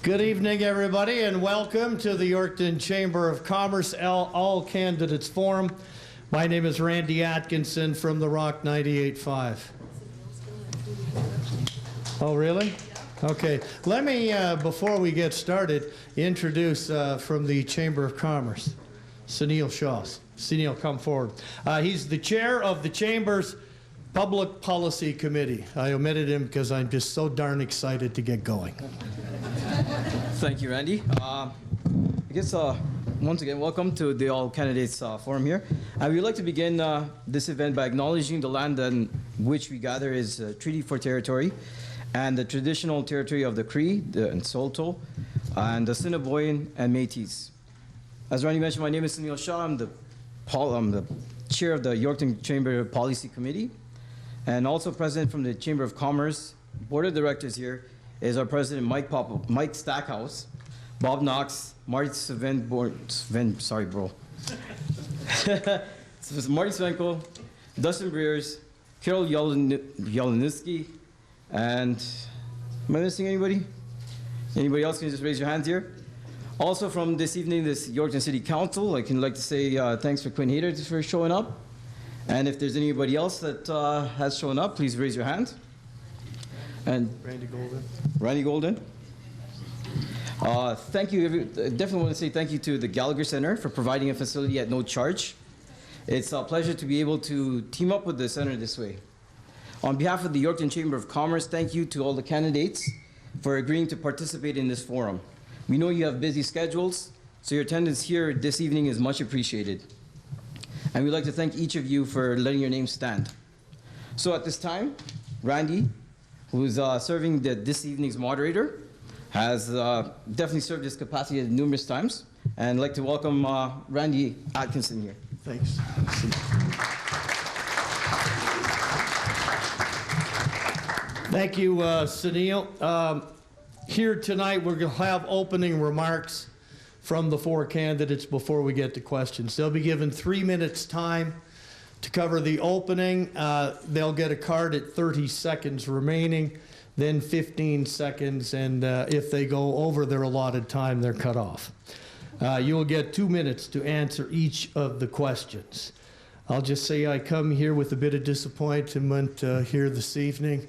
Good evening, everybody, and welcome to the Yorkton Chamber of Commerce All Candidates Forum. My name is Randy Atkinson from the Rock 98.5. Oh, really? Okay. Let me, before we get started, introduce from the Chamber of Commerce, Sunil Shah. Sunil, come forward. He's the chair of the Chamber's Public Policy Committee. I omitted him because I'm just so darn excited to get going. Thank you, Randy. I guess once again, welcome to the All Candidates Forum here. I would like to begin this event by acknowledging the land on which we gather is Treaty 4 territory and the traditional territory of the Cree, the Saulteaux, and the Assiniboine and Métis. As Randy mentioned, my name is Sunil Shah. I'm the chair of the Yorkton Chamber Policy Committee and also president from the Chamber of Commerce. Board of directors here is our president, Mike Stackhouse, Bob Knox, Marty sorry, bro. So Marty Svenko, Dustin Breers, Carol Yeleniski, and am I missing anybody? Anybody else can just raise your hands here. Also from this evening, this Yorkton City Council, I can like to say thanks for Quinn Hader for showing up. And if there's anybody else that has shown up, please raise your hand. And Randy Golden. Randy Golden. Thank you. Definitely want to say thank you to the Gallagher Center for providing a facility at no charge. It's a pleasure to be able to team up with the center this way. On behalf of the Yorkton Chamber of Commerce, thank you to all the candidates for agreeing to participate in this forum. We know you have busy schedules, so your attendance here this evening is much appreciated. And we'd like to thank each of you for letting your name stand. So at this time, Randy, who's serving this evening's moderator, has definitely served this capacity numerous times. And I'd like to welcome Randy Atkinson here. Thanks. Thank you, Sunil. Here tonight, we're going to have opening remarks from the four candidates before we get to questions. They'll be given 3 minutes time to cover the opening. They'll get a card at 30 seconds remaining, then 15 seconds, and if they go over their allotted time, they're cut off. You will get 2 minutes to answer each of the questions. I'll just say I come here with a bit of disappointment here this evening.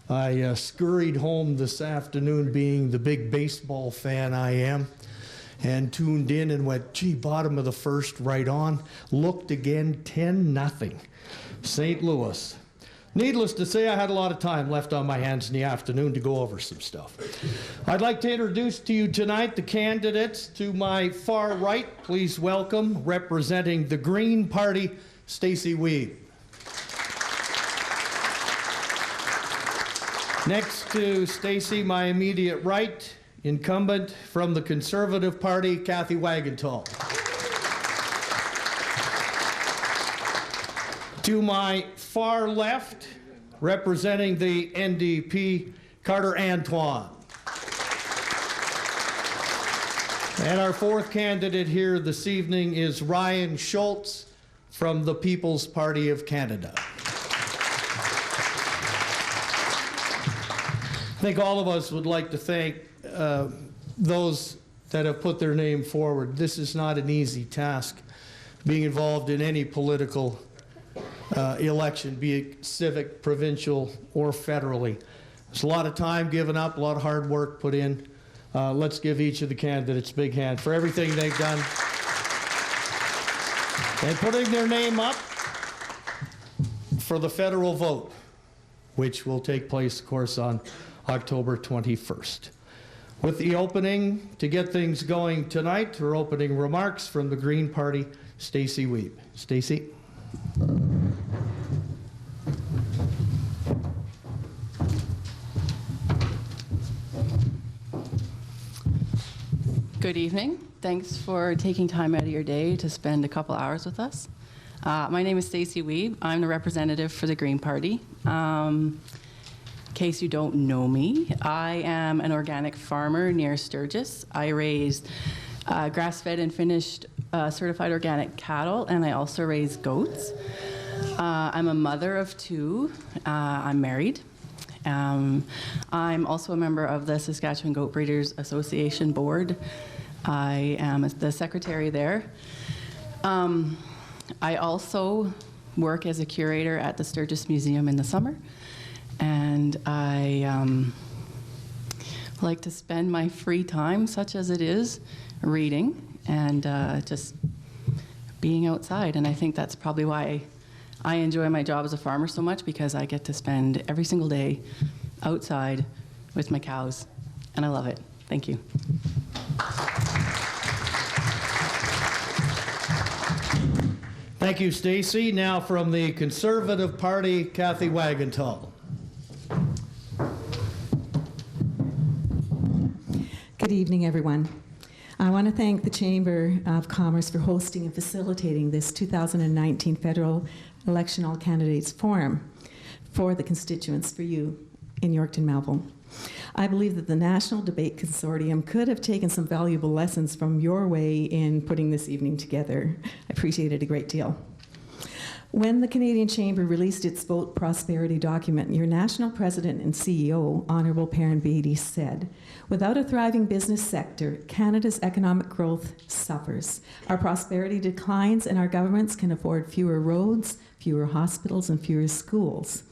I scurried home this afternoon being the big baseball fan I am, and tuned in and went, gee, bottom of the first, right on. Looked again, 10-0. St. Louis. Needless to say, I had a lot of time left on my hands in the afternoon to go over some stuff. I'd like to introduce to you tonight the candidates. To my far right, please welcome, representing the Green Party, Stacey Wiebe. Next to Stacey, my immediate right, incumbent from the Conservative Party, Cathay Wagantall. To my far left, representing the NDP, Carter Antoine. And our fourth candidate here this evening is Ryan Schultz from the People's Party of Canada. I think all of us would like to thank those that have put their name forward. This is not an easy task, being involved in any political election, be it civic, provincial, or federally. There's a lot of time given up, a lot of hard work put in. Let's give each of the candidates a big hand for everything they've done. And putting their name up for the federal vote, which will take place, of course, on October 21st. With the opening, to get things going tonight, her opening remarks from the Green Party, Stacey Wiebe. Stacey. Good evening. Thanks for taking time out of your day to spend a couple hours with us. My name is Stacey Wiebe. I'm the representative for the Green Party. In case you don't know me, I am an organic farmer near Sturgis. I raise grass-fed and finished certified organic cattle, and I also raise goats. I'm a mother of two. I'm married. I'm also a member of the Saskatchewan Goat Breeders Association Board. I am the secretary there. I also work as a curator at the Sturgis Museum in the summer, and I like to spend my free time, such as it is, reading and just being outside. And I think that's probably why I enjoy my job as a farmer so much, because I get to spend every single day outside with my cows, and I love it. Thank you. Thank you, Stacey. Now from the Conservative Party, Cathay Wagantall. Good evening, everyone. I want to thank the Chamber of Commerce for hosting and facilitating this 2019 Federal Election All Candidates Forum for the constituents, for you in Yorkton-Melville. I believe that the National Debate Consortium could have taken some valuable lessons from your way in putting this evening together. I appreciate it a great deal. When the Canadian Chamber released its Vote Prosperity document, your national president and CEO, Honourable Perrin Beatty, said, "Without a thriving business sector, Canada's economic growth suffers. Our prosperity declines and our governments can afford fewer roads, fewer hospitals, and fewer schools.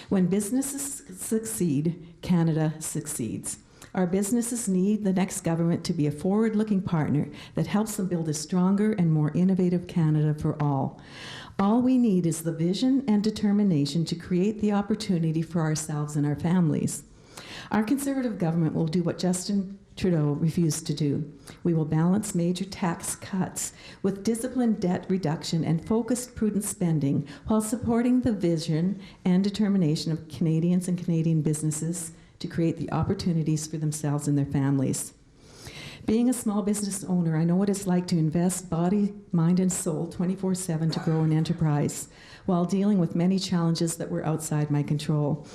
When businesses succeed, Canada succeeds. Our businesses need the next government to be a forward-looking partner that helps them build a stronger and more innovative Canada for all. All we need is the vision and determination to create the opportunity for ourselves and our families. Our Conservative government will do what Justin Trudeau refused to do. We will balance major tax cuts with disciplined debt reduction and focused prudent spending while supporting the vision and determination of Canadians and Canadian businesses to create the opportunities for themselves and their families. Being a small business owner, I know what it's like to invest body, mind, and soul 24/7 to grow an enterprise while dealing with many challenges that were outside my control.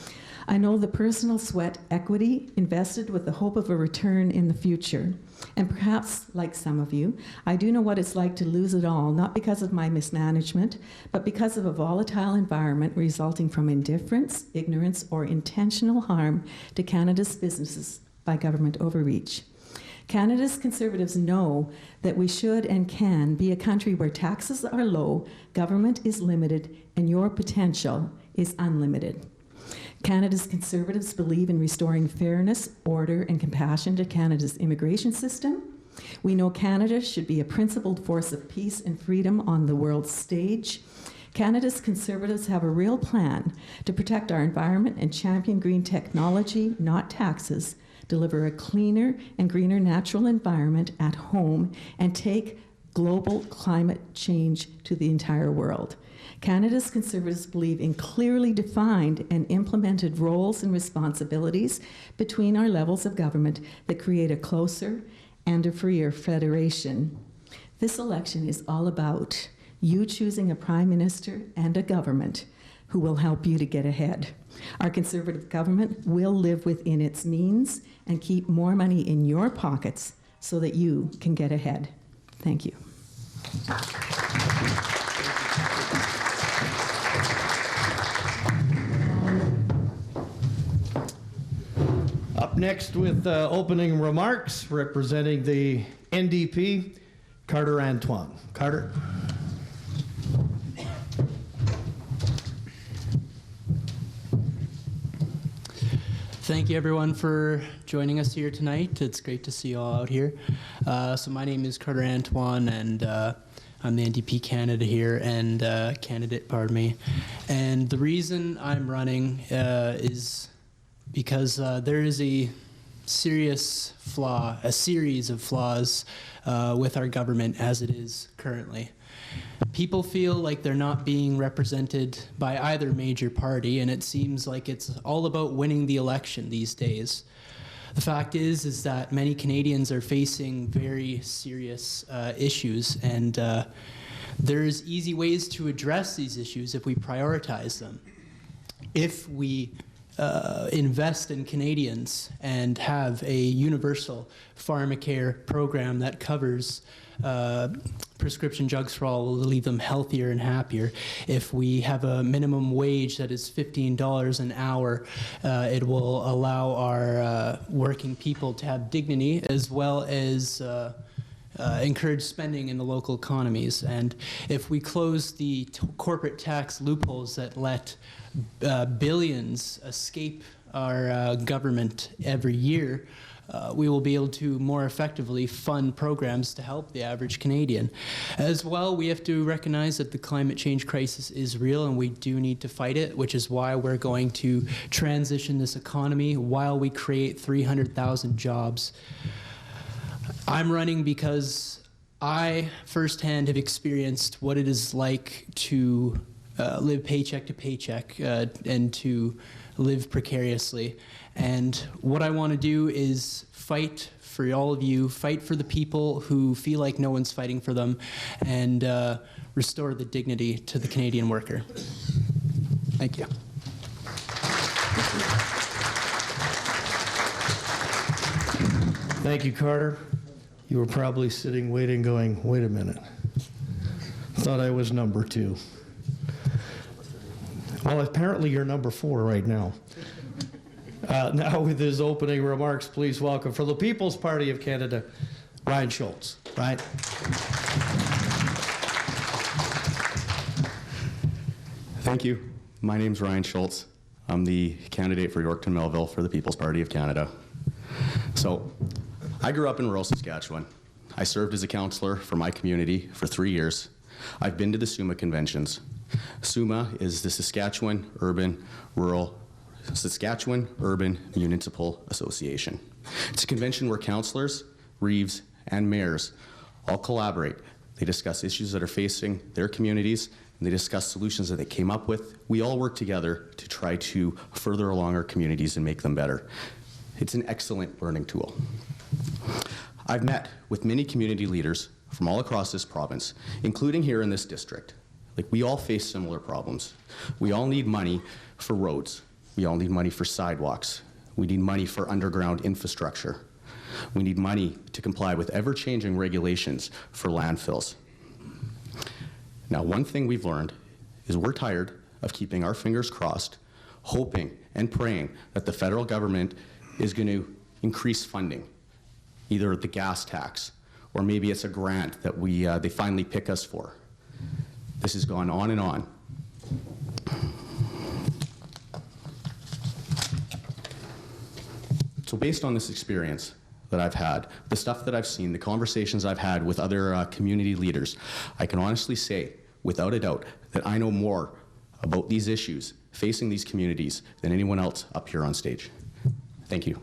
I know the personal sweat equity invested with the hope of a return in the future. And perhaps, like some of you, I do know what it's like to lose it all, not because of my mismanagement, but because of a volatile environment resulting from indifference, ignorance, or intentional harm to Canada's businesses by government overreach. Canada's Conservatives know that we should and can be a country where taxes are low, government is limited, and your potential is unlimited. Canada's Conservatives believe in restoring fairness, order, and compassion to Canada's immigration system. We know Canada should be a principled force of peace and freedom on the world stage. Canada's Conservatives have a real plan to protect our environment and champion green technology, not taxes, deliver a cleaner and greener natural environment at home, and take global climate change to the entire world. Canada's Conservatives believe in clearly defined and implemented roles and responsibilities between our levels of government that create a closer and a freer federation. This election is all about you choosing a Prime Minister and a government who will help you to get ahead. Our Conservative government will live within its means and keep more money in your pockets so that you can get ahead. Thank you. Up next with opening remarks, representing the NDP, Carter Antoine. Carter. Thank you, everyone, for joining us here tonight. It's great to see you all out here. So my name is Carter Antoine, and I'm the NDP candidate here, and pardon me. And the reason I'm running is because there is a serious flaw, a series of flaws with our government as it is currently. People feel like they're not being represented by either major party, and it seems like it's all about winning the election these days. The fact is that many Canadians are facing very serious issues, and there's easy ways to address these issues if we prioritize them. If we invest in Canadians and have a universal pharmacare program that covers prescription drugs for all, will leave them healthier and happier. If we have a minimum wage that is $15 an hour, it will allow our working people to have dignity, as well as encourage spending in the local economies. And if we close the corporate tax loopholes that let billions escape our government every year, we will be able to more effectively fund programs to help the average Canadian. As well, we have to recognize that the climate change crisis is real and we do need to fight it, which is why we're going to transition this economy while we create 300,000 jobs. I'm running because I firsthand have experienced what it is like to live paycheck to paycheck and to live precariously. And what I want to do is fight for all of you, fight for the people who feel like no one's fighting for them, and restore the dignity to the Canadian worker. Thank you. Thank you, Carter. You were probably sitting waiting going, wait a minute. Thought I was number 2. Well, apparently you're number 4 right now. Now with his opening remarks, please welcome from the People's Party of Canada, Ryan Schultz. Ryan. Thank you. My name's Ryan Schultz. I'm the candidate for Yorkton-Melville for the People's Party of Canada. So, I grew up in rural Saskatchewan. I served as a councillor for my community for 3 years. I've been to the SUMA conventions. SUMA is the Saskatchewan Urban Municipal Association. It's a convention where councillors, reeves, and mayors all collaborate. They discuss issues that are facing their communities, and they discuss solutions that they came up with. We all work together to try to further along our communities and make them better. It's an excellent learning tool. I've met with many community leaders from all across this province, including here in this district. We all face similar problems. We all need money for roads. We all need money for sidewalks. We need money for underground infrastructure. We need money to comply with ever-changing regulations for landfills. Now, one thing we've learned is we're tired of keeping our fingers crossed, hoping and praying that the federal government is going to increase funding, either the gas tax, or maybe it's a grant that they finally pick us for. This has gone on and on. So based on this experience that I've had, the stuff that I've seen, the conversations I've had with other community leaders, I can honestly say, without a doubt, that I know more about these issues facing these communities than anyone else up here on stage. Thank you.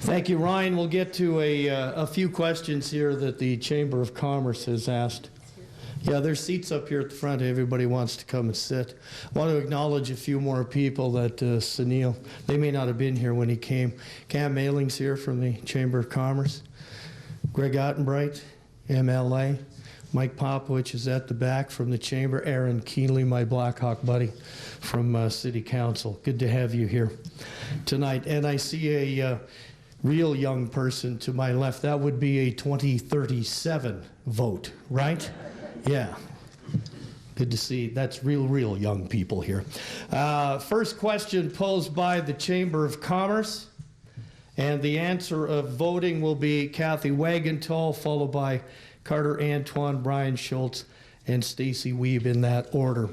Thank you, Ryan. We'll get to a few questions here that the Chamber of Commerce has asked. Yeah, there's seats up here at the front. Everybody wants to come and sit. I want to acknowledge a few more people that Sunil, they may not have been here when he came. Cam Mailing's here from the Chamber of Commerce. Greg Ottenbright, MLA. Mike Popowich is at the back from the Chamber. Aaron Keenley, my Blackhawk buddy from City Council. Good to have you here tonight. And I see a real young person to my left. That would be a 2037 vote, right? Yeah. Good to see. That's real young people here. First question posed by the Chamber of Commerce, and the answer of voting will be Cathay Wagantall, followed by Carter Antoine, Brian Schultz, and Stacey Wiebe in that order.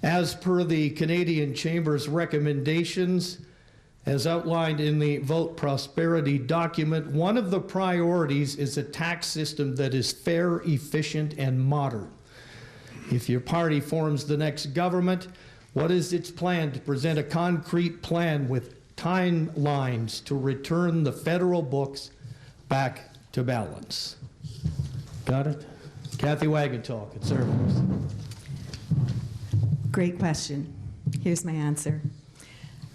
As per the Canadian Chamber's recommendations, as outlined in the Vote Prosperity document, one of the priorities is a tax system that is fair, efficient, and modern. If your party forms the next government, what is its plan to present a concrete plan with timelines to return the federal books back to balance? Got it? Cathay Wagantall, Conservatives. Great question. Here's my answer.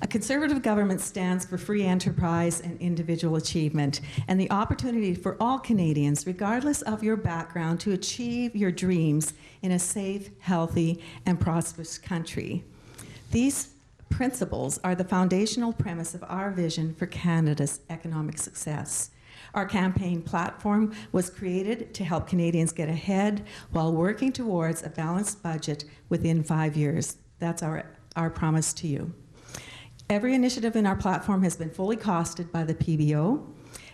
A conservative government stands for free enterprise and individual achievement, and the opportunity for all Canadians, regardless of your background, to achieve your dreams in a safe, healthy, and prosperous country. These principles are the foundational premise of our vision for Canada's economic success. Our campaign platform was created to help Canadians get ahead while working towards a balanced budget within 5 years. That's our promise to you. Every initiative in our platform has been fully costed by the PBO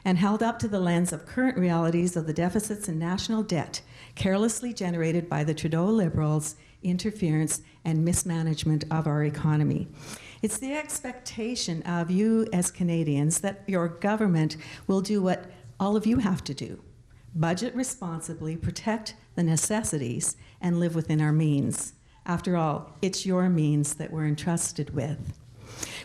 and held up to the lens of current realities of the deficits and national debt carelessly generated by the Trudeau Liberals' interference and mismanagement of our economy. It's the expectation of you as Canadians that your government will do what all of you have to do: budget responsibly, protect the necessities, and live within our means. After all, it's your means that we're entrusted with.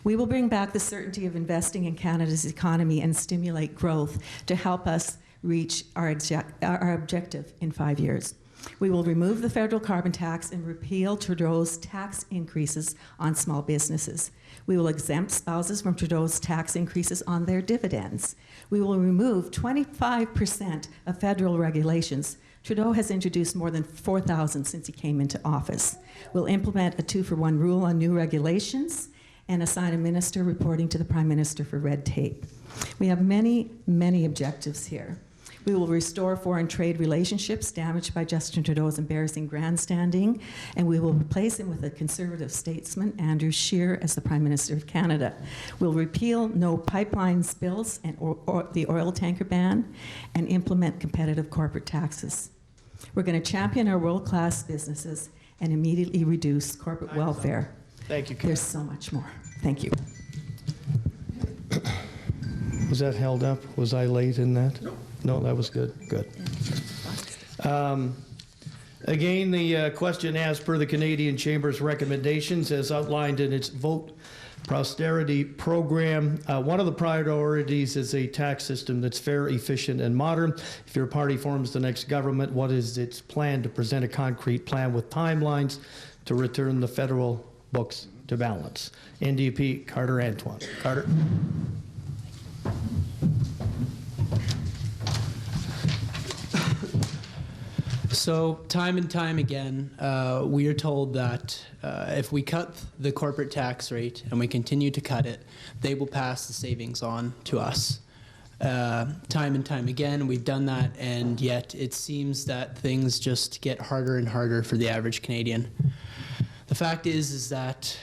We will bring back the certainty of investing in Canada's economy and stimulate growth to help us reach our objective in 5 years. We will remove the federal carbon tax and repeal Trudeau's tax increases on small businesses. We will exempt spouses from Trudeau's tax increases on their dividends. We will remove 25% of federal regulations. Trudeau has introduced more than 4,000 since he came into office. We'll implement a 2-for-1 rule on new regulations and assign a minister reporting to the Prime Minister for red tape. We have many, many objectives here. We will restore foreign trade relationships damaged by Justin Trudeau's embarrassing grandstanding, and we will replace him with a conservative statesman, Andrew Scheer, as the Prime Minister of Canada. We'll repeal no pipeline spills and the oil tanker ban and implement competitive corporate taxes. We're going to champion our world-class businesses and immediately reduce corporate welfare. Thank you, Karen. There's so much more. Thank you. Was that held up? Was I late in that? No, that was good. Good. Again, the question as per the Canadian Chamber's recommendations as outlined in its Vote Prosperity program. One of the priorities is a tax system that's fair, efficient, and modern. If your party forms the next government, what is its plan to present a concrete plan with timelines to return the federal books to balance? NDP, Carter Antoine. Carter. So time and time again, we are told that if we cut the corporate tax rate and we continue to cut it, they will pass the savings on to us. Time and time again, we've done that, and yet it seems that things just get harder and harder for the average Canadian. The fact is that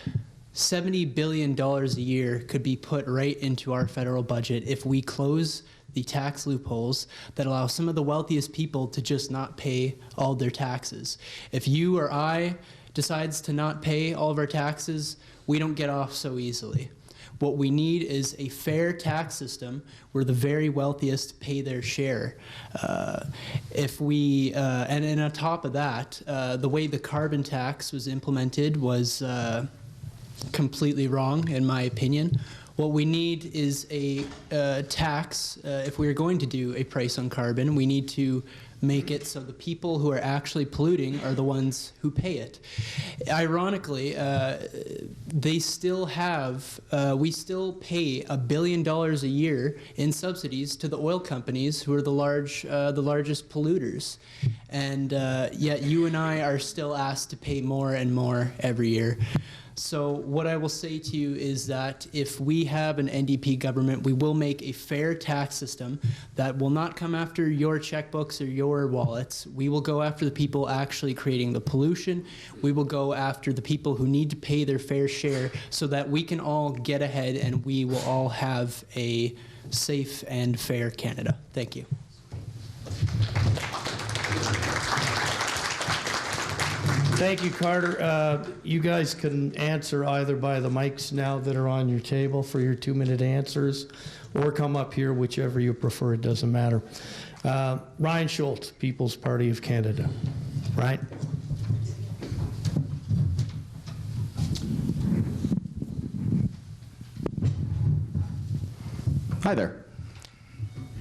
$70 billion a year could be put right into our federal budget if we close the tax loopholes that allow some of the wealthiest people to just not pay all their taxes. If you or I decides to not pay all of our taxes, we don't get off so easily. What we need is a fair tax system where the very wealthiest pay their share. And on top of that, the way the carbon tax was implemented was completely wrong, in my opinion. What we need is a tax. If we're going to do a price on carbon, we need to make it so the people who are actually polluting are the ones who pay it. Ironically, we still pay $1 billion a year in subsidies to the oil companies who are the largest polluters. And yet you and I are still asked to pay more and more every year. So what I will say to you is that if we have an NDP government, we will make a fair tax system that will not come after your checkbooks or your wallets. We will go after the people actually creating the pollution. We will go after the people who need to pay their fair share so that we can all get ahead and we will all have a safe and fair Canada. Thank you. Thank you, Carter. You guys can answer either by the mics now that are on your table for your 2-minute answers, or come up here, whichever you prefer. It doesn't matter. Ryan Schultz, People's Party of Canada. Right? Hi there.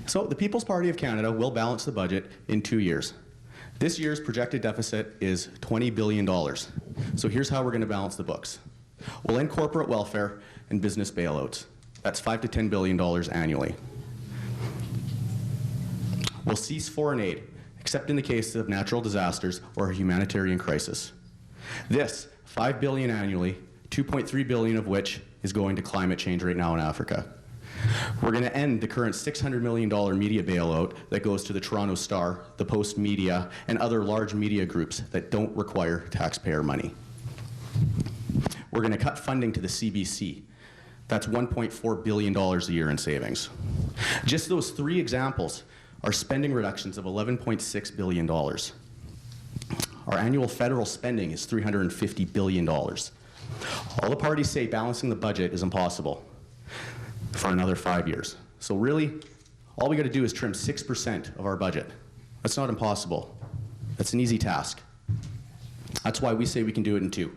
So the People's Party of Canada will balance the budget in 2 years. This year's projected deficit is $20 billion. So here's how we're going to balance the books. We'll end corporate welfare and business bailouts. That's $5 to $10 billion annually. We'll cease foreign aid, except in the case of natural disasters or a humanitarian crisis. This, $5 billion annually, $2.3 billion of which is going to climate change right now in Africa. We're going to end the current $600 million media bailout that goes to the Toronto Star, the Post Media, and other large media groups that don't require taxpayer money. We're going to cut funding to the CBC. That's $1.4 billion a year in savings. Just those three examples are spending reductions of $11.6 billion. Our annual federal spending is $350 billion. All the parties say balancing the budget is impossible for another 5 years. So really, all we got to do is trim 6% of our budget. That's not impossible. That's an easy task. That's why we say we can do it in 2.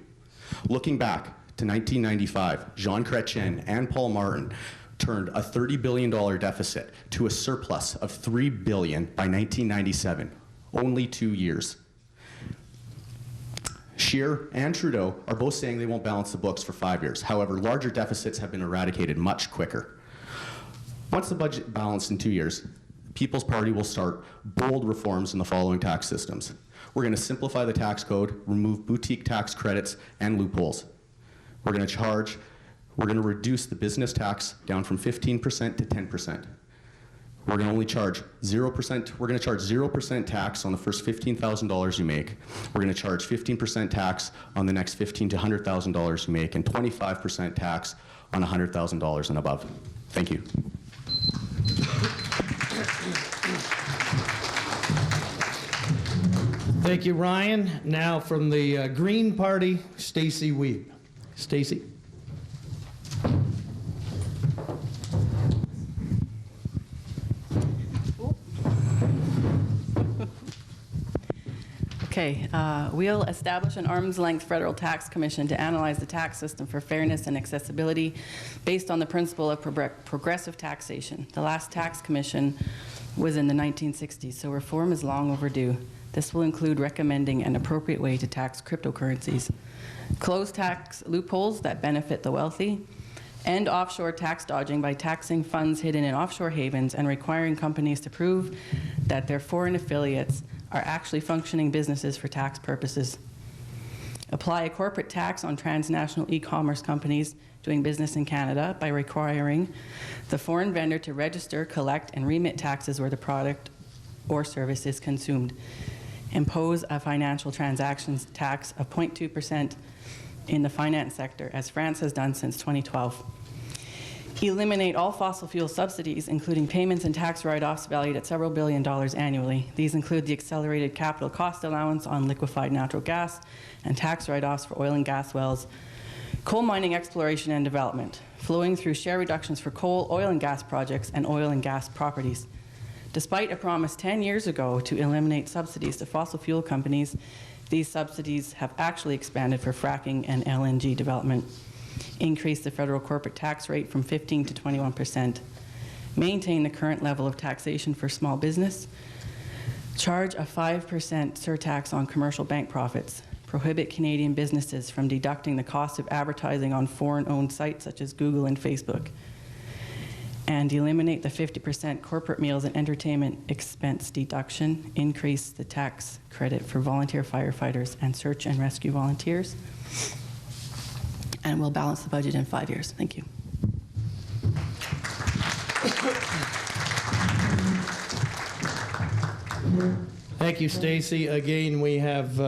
Looking back to 1995, Jean Chrétien and Paul Martin turned a $30 billion deficit to a surplus of $3 billion by 1997, only 2 years. Scheer and Trudeau are both saying they won't balance the books for 5 years. However, larger deficits have been eradicated much quicker. Once the budget balanced in 2 years, the People's Party will start bold reforms in the following tax systems. We're going to simplify the tax code, remove boutique tax credits and loopholes. We're going to reduce the business tax down from 15% to 10%. We're going to only charge 0%. We're going to charge 0% tax on the first $15,000 you make. We're going to charge 15% tax on the next $15,000 to $100,000 you make, and 25% tax on $100,000 and above. Thank you. Thank you, Ryan. Now from the Green Party, Stacey Wiebe. Stacey. Okay, we'll establish an arm's-length federal tax commission to analyze the tax system for fairness and accessibility based on the principle of progressive taxation. The last tax commission was in the 1960s, so reform is long overdue. This will include recommending an appropriate way to tax cryptocurrencies, close tax loopholes that benefit the wealthy, end offshore tax dodging by taxing funds hidden in offshore havens and requiring companies to prove that their foreign affiliates are actually functioning businesses for tax purposes. Apply a corporate tax on transnational e-commerce companies doing business in Canada by requiring the foreign vendor to register, collect, and remit taxes where the product or service is consumed. Impose a financial transactions tax of 0.2% in the finance sector, as France has done since 2012. Eliminate all fossil fuel subsidies, including payments and tax write-offs valued at several $1 billion annually. These include the accelerated capital cost allowance on liquefied natural gas and tax write-offs for oil and gas wells, coal mining exploration and development, flowing through share reductions for coal, oil and gas projects, and oil and gas properties. Despite a promise 10 years ago to eliminate subsidies to fossil fuel companies, these subsidies have actually expanded for fracking and LNG development. Increase the federal corporate tax rate from 15% to 21%. Maintain the current level of taxation for small business. Charge a 5% surtax on commercial bank profits. Prohibit Canadian businesses from deducting the cost of advertising on foreign-owned sites such as Google and Facebook. And eliminate the 50% corporate meals and entertainment expense deduction. Increase the tax credit for volunteer firefighters and search and rescue volunteers. And we'll balance the budget in 5 years. Thank you. Thank you, Stacey. Again, we have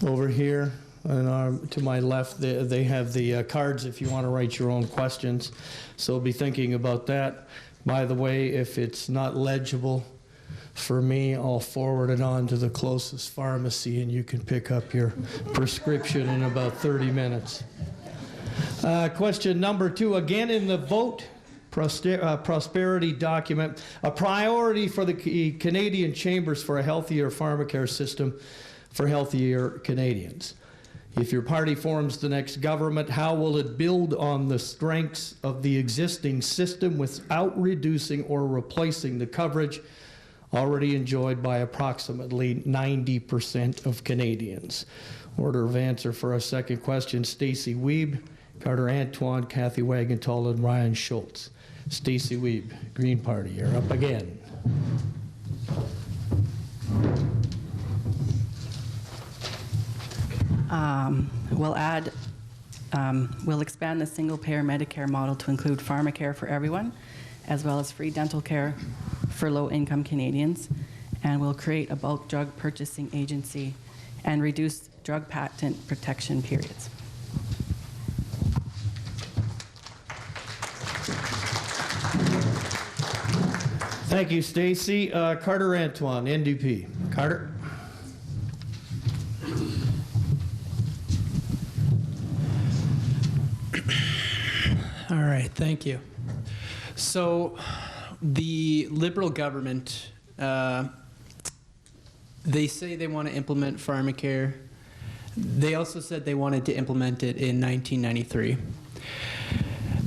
over here and to my left, they have the cards if you want to write your own questions. So be thinking about that. By the way, if it's not legible for me, I'll forward it on to the closest pharmacy and you can pick up your prescription in about 30 minutes. Question number 2, again in the vote prosperity document, a priority for the Canadian Chambers for a healthier pharmacare system for healthier Canadians. If your party forms the next government, how will it build on the strengths of the existing system without reducing or replacing the coverage already enjoyed by approximately 90% of Canadians. Order of answer for our second question, Stacey Wiebe, Carter Antoine, Cathay Wagantall, and Ryan Schultz. Stacey Wiebe, Green Party, you're up again. We'll expand the single-payer Medicare model to include pharmacare for everyone, as well as free dental care for low-income Canadians, and we'll create a bulk drug purchasing agency and reduce drug patent protection periods. Thank you, Stacey. Carter Antoine, NDP. Carter. All right, thank you. So the Liberal government, they say they want to implement pharmacare. They also said they wanted to implement it in 1993.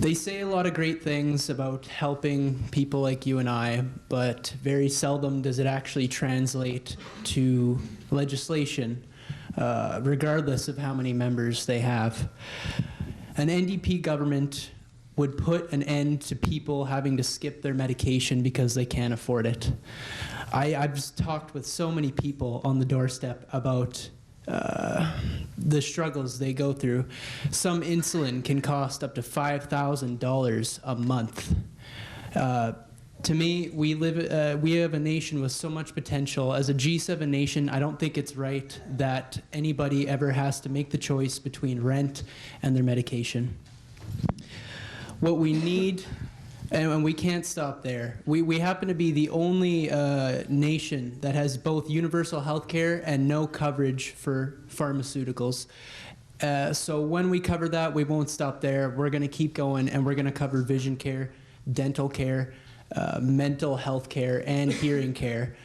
They say a lot of great things about helping people like you and I, but very seldom does it actually translate to legislation, regardless of how many members they have. An NDP government would put an end to people having to skip their medication because they can't afford it. I've just talked with so many people on the doorstep about the struggles they go through. Some insulin can cost up to $5,000 a month. To me, we have a nation with so much potential. As a G7 nation, I don't think it's right that anybody ever has to make the choice between rent and their medication. What we need, and we can't stop there, we happen to be the only nation that has both universal health care and no coverage for pharmaceuticals. So when we cover that, we won't stop there. We're going to keep going, and we're going to cover vision care, dental care, mental health care, and hearing care.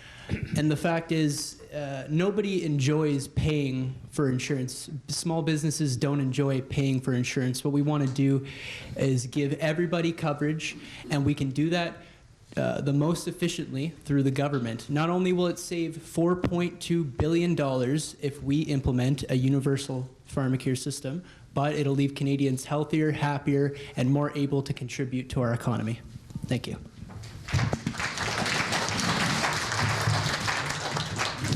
And the fact is, nobody enjoys paying for insurance. Small businesses don't enjoy paying for insurance. What we want to do is give everybody coverage, and we can do that the most efficiently through the government. Not only will it save $4.2 billion if we implement a universal pharmacare system, but it'll leave Canadians healthier, happier, and more able to contribute to our economy. Thank you.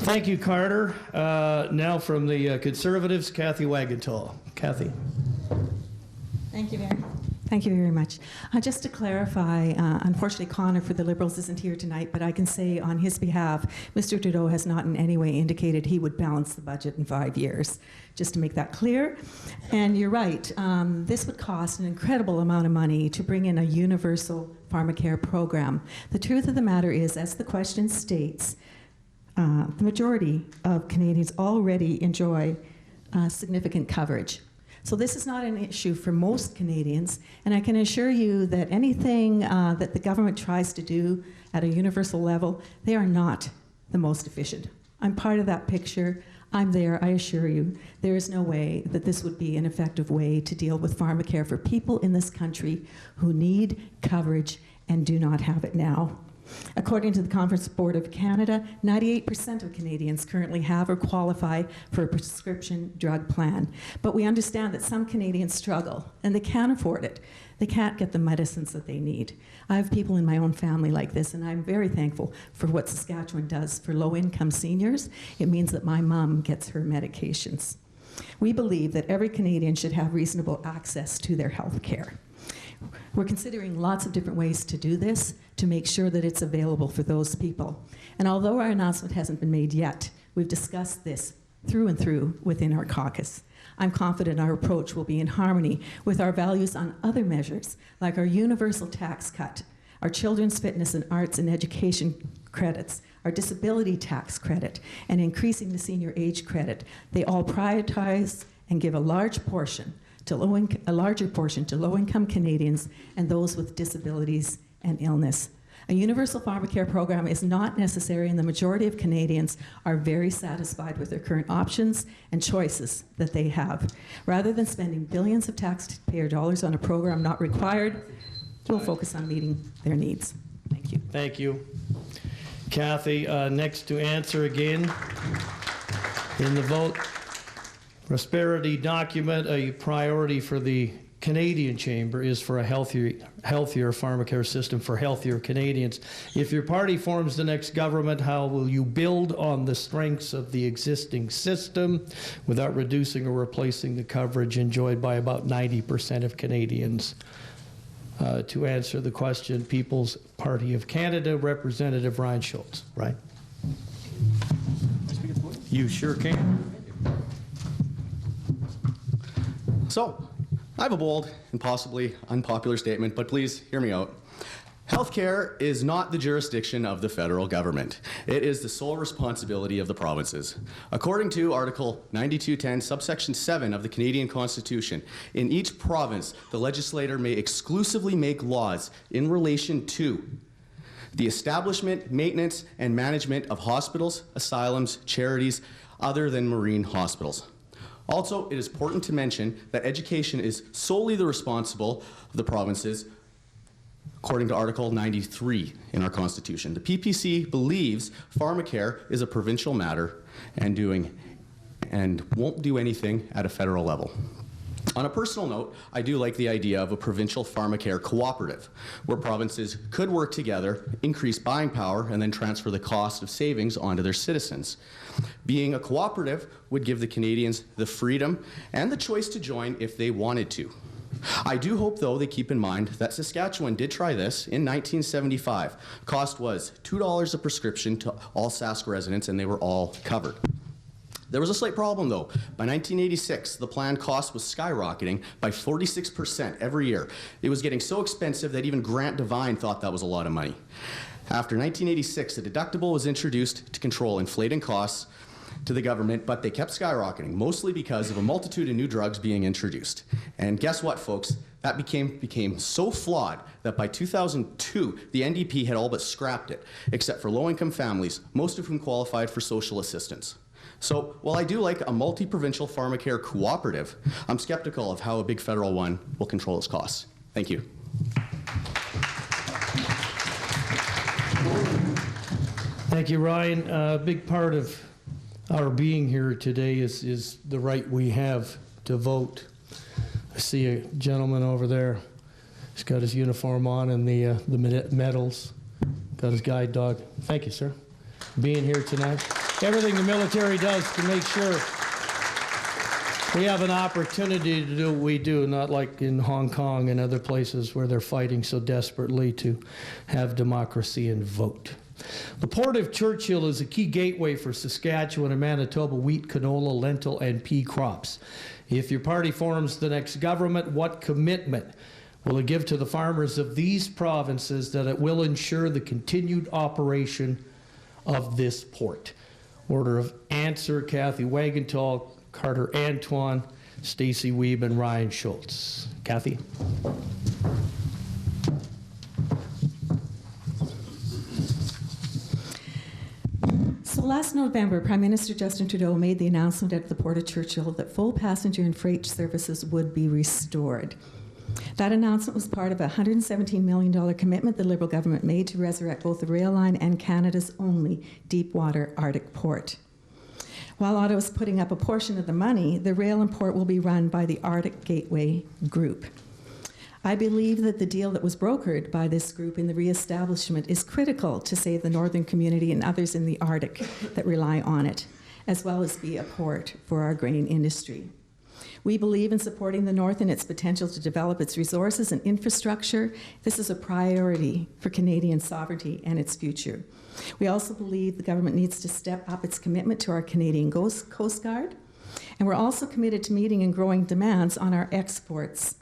Thank you, Carter. Now from the Conservatives, Cathay Wagantall. Cathay. Thank you, Mayor. Thank you very much. Just to clarify, unfortunately, Connor for the Liberals isn't here tonight, but I can say on his behalf, Mr. Trudeau has not in any way indicated he would balance the budget in 5 years, just to make that clear. And you're right, this would cost an incredible amount of money to bring in a universal pharmacare program. The truth of the matter is, as the question states, the majority of Canadians already enjoy significant coverage. So this is not an issue for most Canadians, and I can assure you that anything that the government tries to do at a universal level, they are not the most efficient. I'm part of that picture. I'm there, I assure you. There is no way that this would be an effective way to deal with pharmacare for people in this country who need coverage and do not have it now. According to the Conference Board of Canada, 98% of Canadians currently have or qualify for a prescription drug plan. But we understand that some Canadians struggle and they can't afford it. They can't get the medicines that they need. I have people in my own family like this, and I'm very thankful for what Saskatchewan does for low-income seniors. It means that my mom gets her medications. We believe that every Canadian should have reasonable access to their health care. We're considering lots of different ways to do this to make sure that it's available for those people. And although our announcement hasn't been made yet, we've discussed this through and through within our caucus. I'm confident our approach will be in harmony with our values on other measures, like our universal tax cut, our children's fitness and arts and education credits, our disability tax credit, and increasing the senior age credit. They all prioritize and give a larger portion to low-income Canadians and those with disabilities and illness. A universal pharmacare program is not necessary, and the majority of Canadians are very satisfied with their current options and choices that they have. Rather than spending billions of taxpayer dollars on a program not required, we'll focus on meeting their needs. Thank you. Thank you. Cathay, next to answer again in the vote. Prosperity document, a priority for the Canadian Chamber is for a healthier pharmacare system for healthier Canadians. If your party forms the next government, how will you build on the strengths of the existing system without reducing or replacing the coverage enjoyed by about 90% of Canadians? To answer the question, People's Party of Canada, Representative Ryan Schultz, right? You sure can. So, I have a bold and possibly unpopular statement, but please hear me out. Healthcare is not the jurisdiction of the federal government. It is the sole responsibility of the provinces. According to Article 9210, subsection 7 of the Canadian Constitution, in each province, the legislator may exclusively make laws in relation to the establishment, maintenance, and management of hospitals, asylums, charities, other than marine hospitals. Also, it is important to mention that education is solely the responsibility of the provinces, according to Article 93 in our Constitution. The PPC believes pharmacare is a provincial matter and won't do anything at a federal level. On a personal note, I do like the idea of a provincial pharmacare cooperative, where provinces could work together, increase buying power, and then transfer the cost of savings onto their citizens. Being a cooperative would give the Canadians the freedom and the choice to join if they wanted to. I do hope, though, they keep in mind that Saskatchewan did try this in 1975. Cost was $2 a prescription to all Sask residents, and they were all covered. There was a slight problem, though. By 1986, the planned cost was skyrocketing by 46% every year. It was getting so expensive that even Grant Devine thought that was a lot of money. After 1986, a deductible was introduced to control inflating costs to the government, but they kept skyrocketing, mostly because of a multitude of new drugs being introduced. And guess what, folks? That became so flawed that by 2002, the NDP had all but scrapped it, except for low-income families, most of whom qualified for social assistance. So, while I do like a multi-provincial pharmacare cooperative, I'm skeptical of how a big federal one will control its costs. Thank you. Thank you, Ryan. A big part of our being here today is the right we have to vote. I see a gentleman over there. He's got his uniform on and the medals. Got his guide dog. Thank you, sir, for being here tonight. Everything the military does to make sure we have an opportunity to do what we do, not like in Hong Kong and other places where they're fighting so desperately to have democracy and vote. The Port of Churchill is a key gateway for Saskatchewan and Manitoba wheat, canola, lentil, and pea crops. If your party forms the next government, what commitment will it give to the farmers of these provinces that it will ensure the continued operation of this port? Order of answer: Cathay Wagantall, Carter Antoine, Stacey Wiebe, and Ryan Schultz. Cathay. So last November, Prime Minister Justin Trudeau made the announcement at the Port of Churchill that full passenger and freight services would be restored. That announcement was part of a $117 million commitment the Liberal government made to resurrect both the rail line and Canada's only deep-water Arctic port. While Ottawa is putting up a portion of the money, the rail and port will be run by the Arctic Gateway Group. I believe that the deal that was brokered by this group in the reestablishment is critical to save the northern community and others in the Arctic that rely on it, as well as be a port for our grain industry. We believe in supporting the North and its potential to develop its resources and infrastructure. This is a priority for Canadian sovereignty and its future. We also believe the government needs to step up its commitment to our Canadian Coast Guard, and we're also committed to meeting and growing demands on our exports.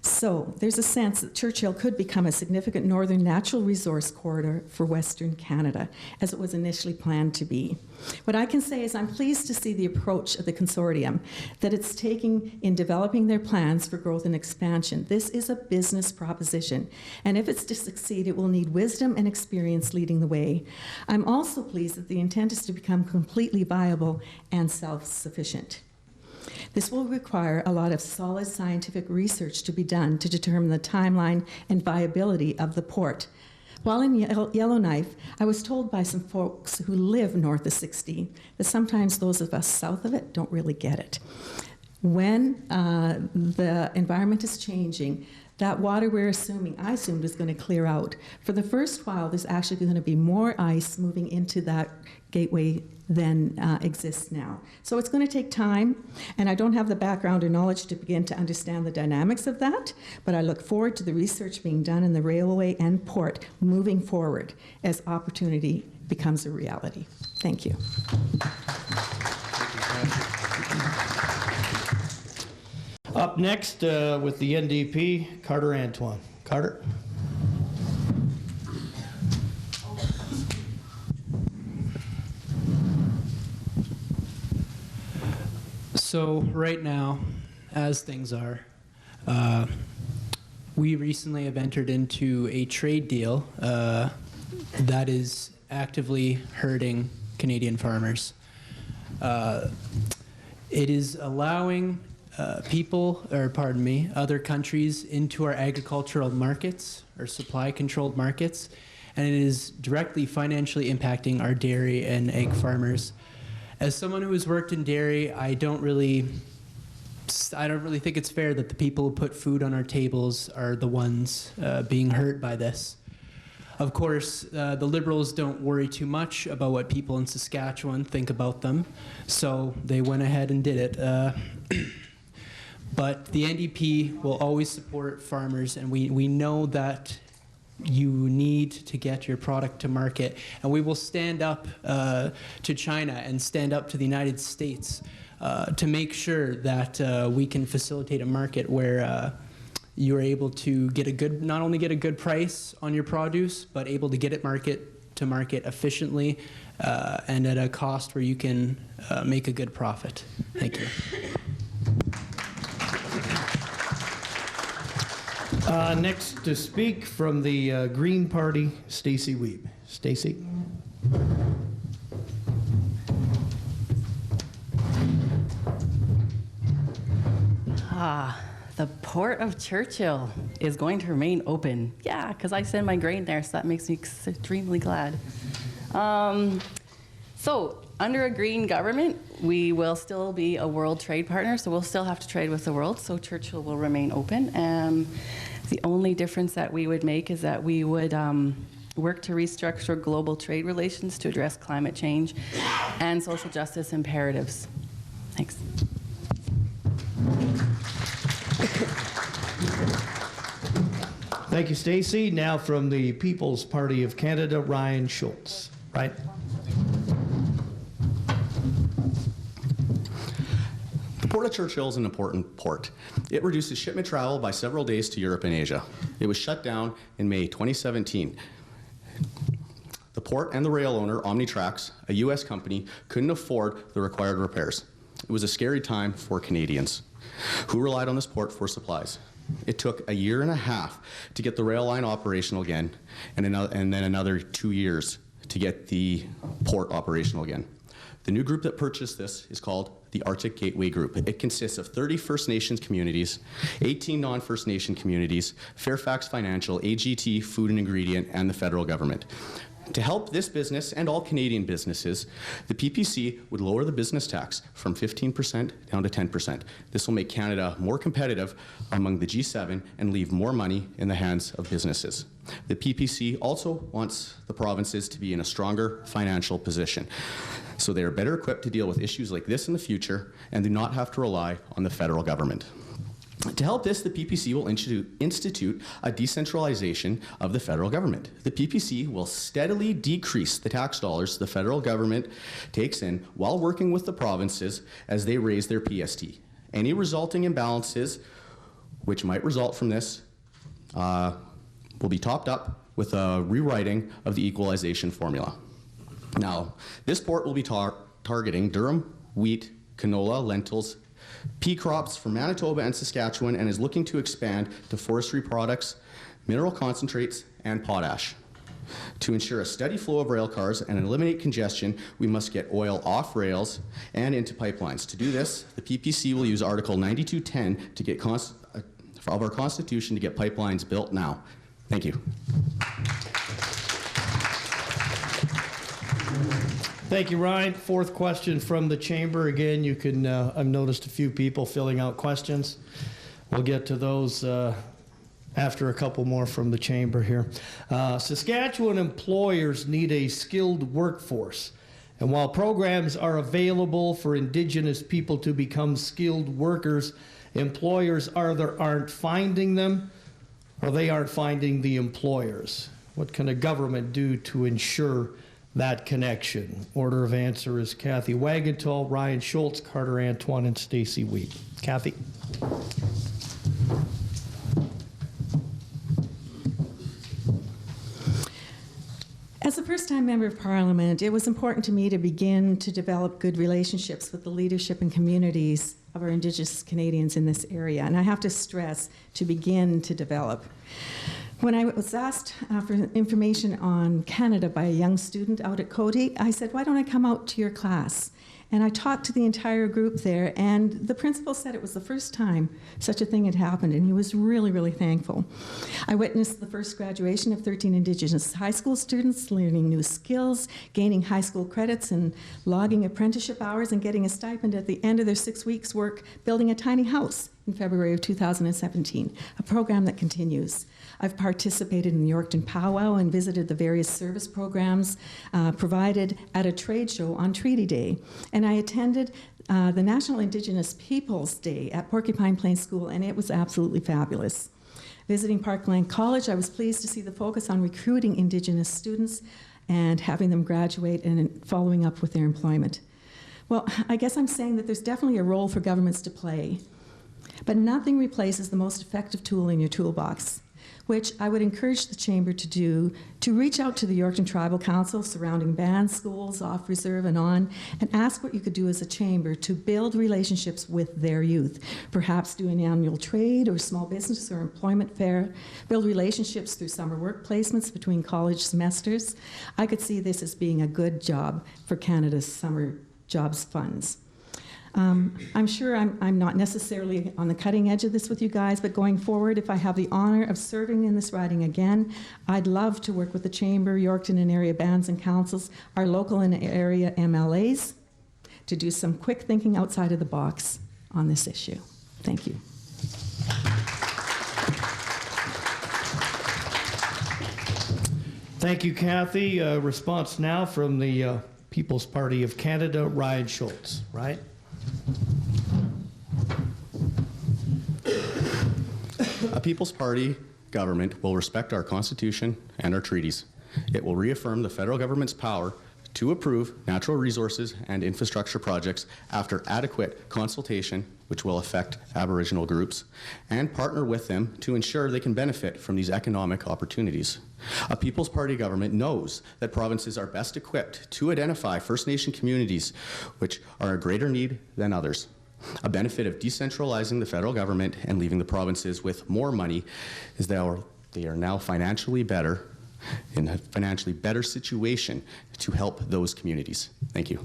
So there's a sense that Churchill could become a significant northern natural resource corridor for Western Canada, as it was initially planned to be. What I can say is I'm pleased to see the approach of the consortium that it's taking in developing their plans for growth and expansion. This is a business proposition, and if it's to succeed, it will need wisdom and experience leading the way. I'm also pleased that the intent is to become completely viable and self-sufficient. This will require a lot of solid scientific research to be done to determine the timeline and viability of the port. While in Yellowknife, I was told by some folks who live north of 60 that sometimes those of us south of it don't really get it. When the environment is changing, that water I assumed was going to clear out. For the first while, there's actually going to be more ice moving into that gateway than exists now. So it's going to take time, and I don't have the background or knowledge to begin to understand the dynamics of that, but I look forward to the research being done in the railway and port moving forward as opportunity becomes a reality. Thank you. Up next with the NDP, Carter Antoine. Carter? So right now, as things are, we recently have entered into a trade deal that is actively hurting Canadian farmers. It is allowing other countries into our agricultural markets, or supply-controlled markets, and it is directly financially impacting our dairy and egg farmers. As someone who has worked in dairy, I don't really think it's fair that the people who put food on our tables are the ones being hurt by this. Of course, the Liberals don't worry too much about what people in Saskatchewan think about them, so they went ahead and did it. But the NDP will always support farmers, and we know that you need to get your product to market, and we will stand up to China and stand up to the United States to make sure that we can facilitate a market where you're able to get not only get a good price on your produce, but able to get it to market efficiently and at a cost where you can make a good profit. Thank you. Next to speak from the Green Party, Stacey Wiebe. Stacey. The Port of Churchill is going to remain open. Yeah, because I send my grain there, so that makes me extremely glad. So, under a green government, we will still be a world trade partner, so we'll still have to trade with the world, so Churchill will remain open. The only difference that we would make is that we would work to restructure global trade relations to address climate change and social justice imperatives. Thanks. Thank you, Stacey. Now from the People's Party of Canada, Ryan Schultz. Right? The Port of Churchill is an important port. It reduces shipment travel by several days to Europe and Asia. It was shut down in May 2017. The port and the rail owner, Omnitrax, a U.S. company, couldn't afford the required repairs. It was a scary time for Canadians who relied on this port for supplies. It took a year and a half to get the rail line operational again, and then another 2 years to get the port operational again. The new group that purchased this is called the Arctic Gateway Group. It consists of 30 First Nations communities, 18 non-First Nation communities, Fairfax Financial, AGT, Food and Ingredient, and the federal government. To help this business and all Canadian businesses, the PPC would lower the business tax from 15% down to 10%. This will make Canada more competitive among the G7 and leave more money in the hands of businesses. The PPC also wants the provinces to be in a stronger financial position, so they are better equipped to deal with issues like this in the future and do not have to rely on the federal government. To help this, the PPC will institute a decentralization of the federal government. The PPC will steadily decrease the tax dollars the federal government takes in while working with the provinces as they raise their PST. Any resulting imbalances which might result from this will be topped up with a rewriting of the equalization formula. Now, this port will be targeting durum, wheat, canola, lentils, pea crops from Manitoba and Saskatchewan, and is looking to expand to forestry products, mineral concentrates, and potash. To ensure a steady flow of rail cars and eliminate congestion, we must get oil off rails and into pipelines. To do this, the PPC will use Article 9210 to get of our Constitution to get pipelines built now. Thank you. Thank you, Ryan. Fourth question from the chamber. Again, you can, I've noticed a few people filling out questions. We'll get to those after a couple more from the chamber here. Saskatchewan employers need a skilled workforce. And while programs are available for Indigenous people to become skilled workers, employers either aren't finding them or they aren't finding the employers. What can a government do to ensure that connection? Order of answer is Cathay Wagantall, Ryan Schultz, Carter Antoine, and Stacey Wiebe. Cathay. As a first-time member of Parliament, it was important to me to begin to develop good relationships with the leadership and communities of our Indigenous Canadians in this area, and I have to stress, to begin to develop. When I was asked for information on Canada by a young student out at Coady, I said, why don't I come out to your class? And I talked to the entire group there, and the principal said it was the first time such a thing had happened, and he was really, really thankful. I witnessed the first graduation of 13 Indigenous high school students learning new skills, gaining high school credits, and logging apprenticeship hours, and getting a stipend at the end of their 6 weeks' work building a tiny house in February of 2017, a program that continues. I've participated in the Yorkton powwow and visited the various service programs provided at a trade show on Treaty Day. And I attended the National Indigenous Peoples Day at Porcupine Plain School, and it was absolutely fabulous. Visiting Parkland College, I was pleased to see the focus on recruiting Indigenous students and having them graduate and following up with their employment. Well, I guess I'm saying that there's definitely a role for governments to play, but nothing replaces the most effective tool in your toolbox, which I would encourage the Chamber to do, to reach out to the Yorkton Tribal Council surrounding band schools, off reserve and on, and ask what you could do as a Chamber to build relationships with their youth. Perhaps do an annual trade or small business or employment fair, build relationships through summer work placements between college semesters. I could see this as being a good job for Canada's summer jobs funds. I'm sure I'm not necessarily on the cutting edge of this with you guys, but going forward, if I have the honor of serving in this riding again, I'd love to work with the Chamber, Yorkton and area bands and councils, our local and area MLAs, to do some quick thinking outside of the box on this issue. Thank you. Thank you, Cathay. Response now from the People's Party of Canada, Ryan Schultz. Right? A People's Party government will respect our Constitution and our treaties. It will reaffirm the federal government's power to approve natural resources and infrastructure projects after adequate consultation, which will affect Aboriginal groups, and partner with them to ensure they can benefit from these economic opportunities. A People's Party government knows that provinces are best equipped to identify First Nation communities which are in greater need than others. A benefit of decentralizing the federal government and leaving the provinces with more money is that they are now financially better, in a financially better situation to help those communities. Thank you.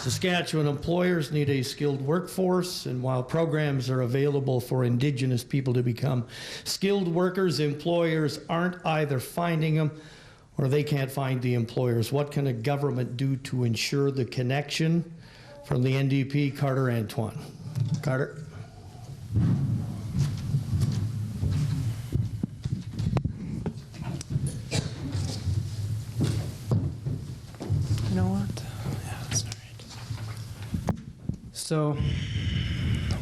Saskatchewan employers need a skilled workforce, and while programs are available for Indigenous people to become skilled workers, employers aren't either finding them or they can't find the employers. What can a government do to ensure the connection? From the NDP, Carter Antoine. Carter. You know what? Yeah, that's all right. So,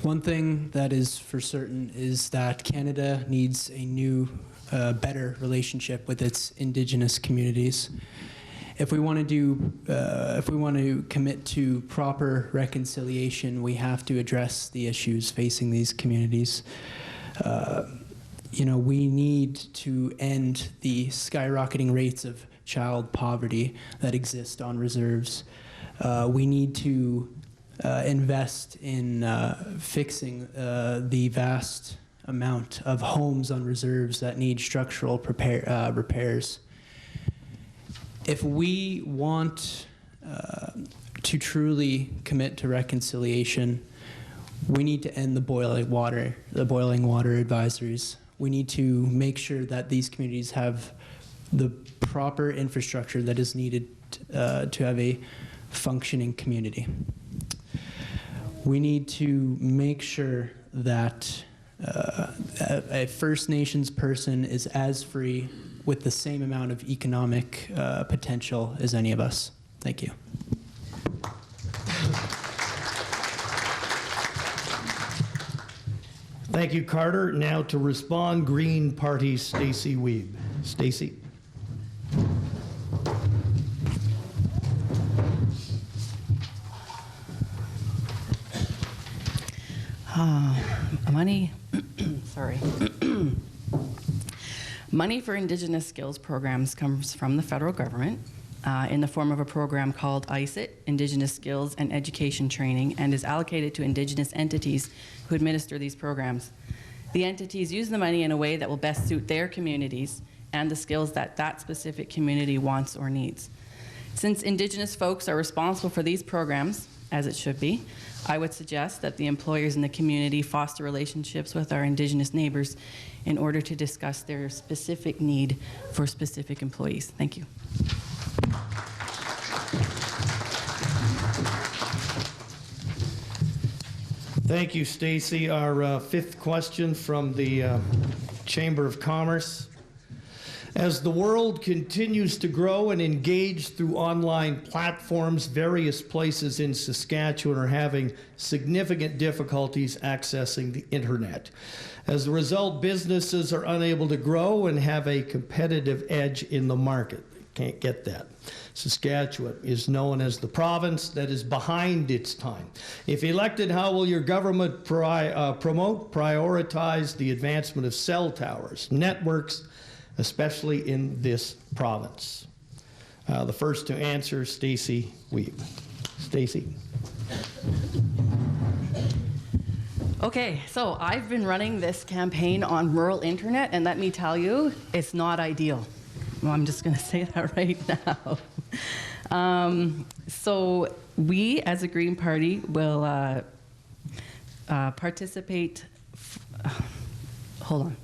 one thing that is for certain is that Canada needs a new, better relationship with its Indigenous communities. If we want to commit to proper reconciliation, we have to address the issues facing these communities. We need to end the skyrocketing rates of child poverty that exist on reserves. We need to invest in fixing the vast amount of homes on reserves that need structural repairs. If we want to truly commit to reconciliation, we need to end the boiling water advisories. We need to make sure that these communities have the proper infrastructure that is needed to have a functioning community. We need to make sure that a First Nations person is as free with the same amount of economic potential as any of us. Thank you. Thank you, Carter. Now to respond, Green Party, Stacey Wiebe. Stacey. Money, sorry. Money for Indigenous skills programs comes from the federal government in the form of a program called ICIT, Indigenous Skills and Education Training, and is allocated to Indigenous entities who administer these programs. The entities use the money in a way that will best suit their communities and the skills that that specific community wants or needs. Since Indigenous folks are responsible for these programs, as it should be, I would suggest that the employers in the community foster relationships with our Indigenous neighbors in order to discuss their specific need for specific employees. Thank you. Thank you, Stacey. Our fifth question from the Chamber of Commerce. As the world continues to grow and engage through online platforms, various places in Saskatchewan are having significant difficulties accessing the internet. As a result, businesses are unable to grow and have a competitive edge in the market. They can't get that. Saskatchewan is known as the province that is behind its time. If elected, how will your government prioritize the advancement of cell towers, networks, especially in this province? The first to answer, Stacey Wiebe. Stacey. Okay, so I've been running this campaign on rural internet, and let me tell you, it's not ideal. Well, I'm just going to say that right now. So we, as a Green Party, will participate. Hold on.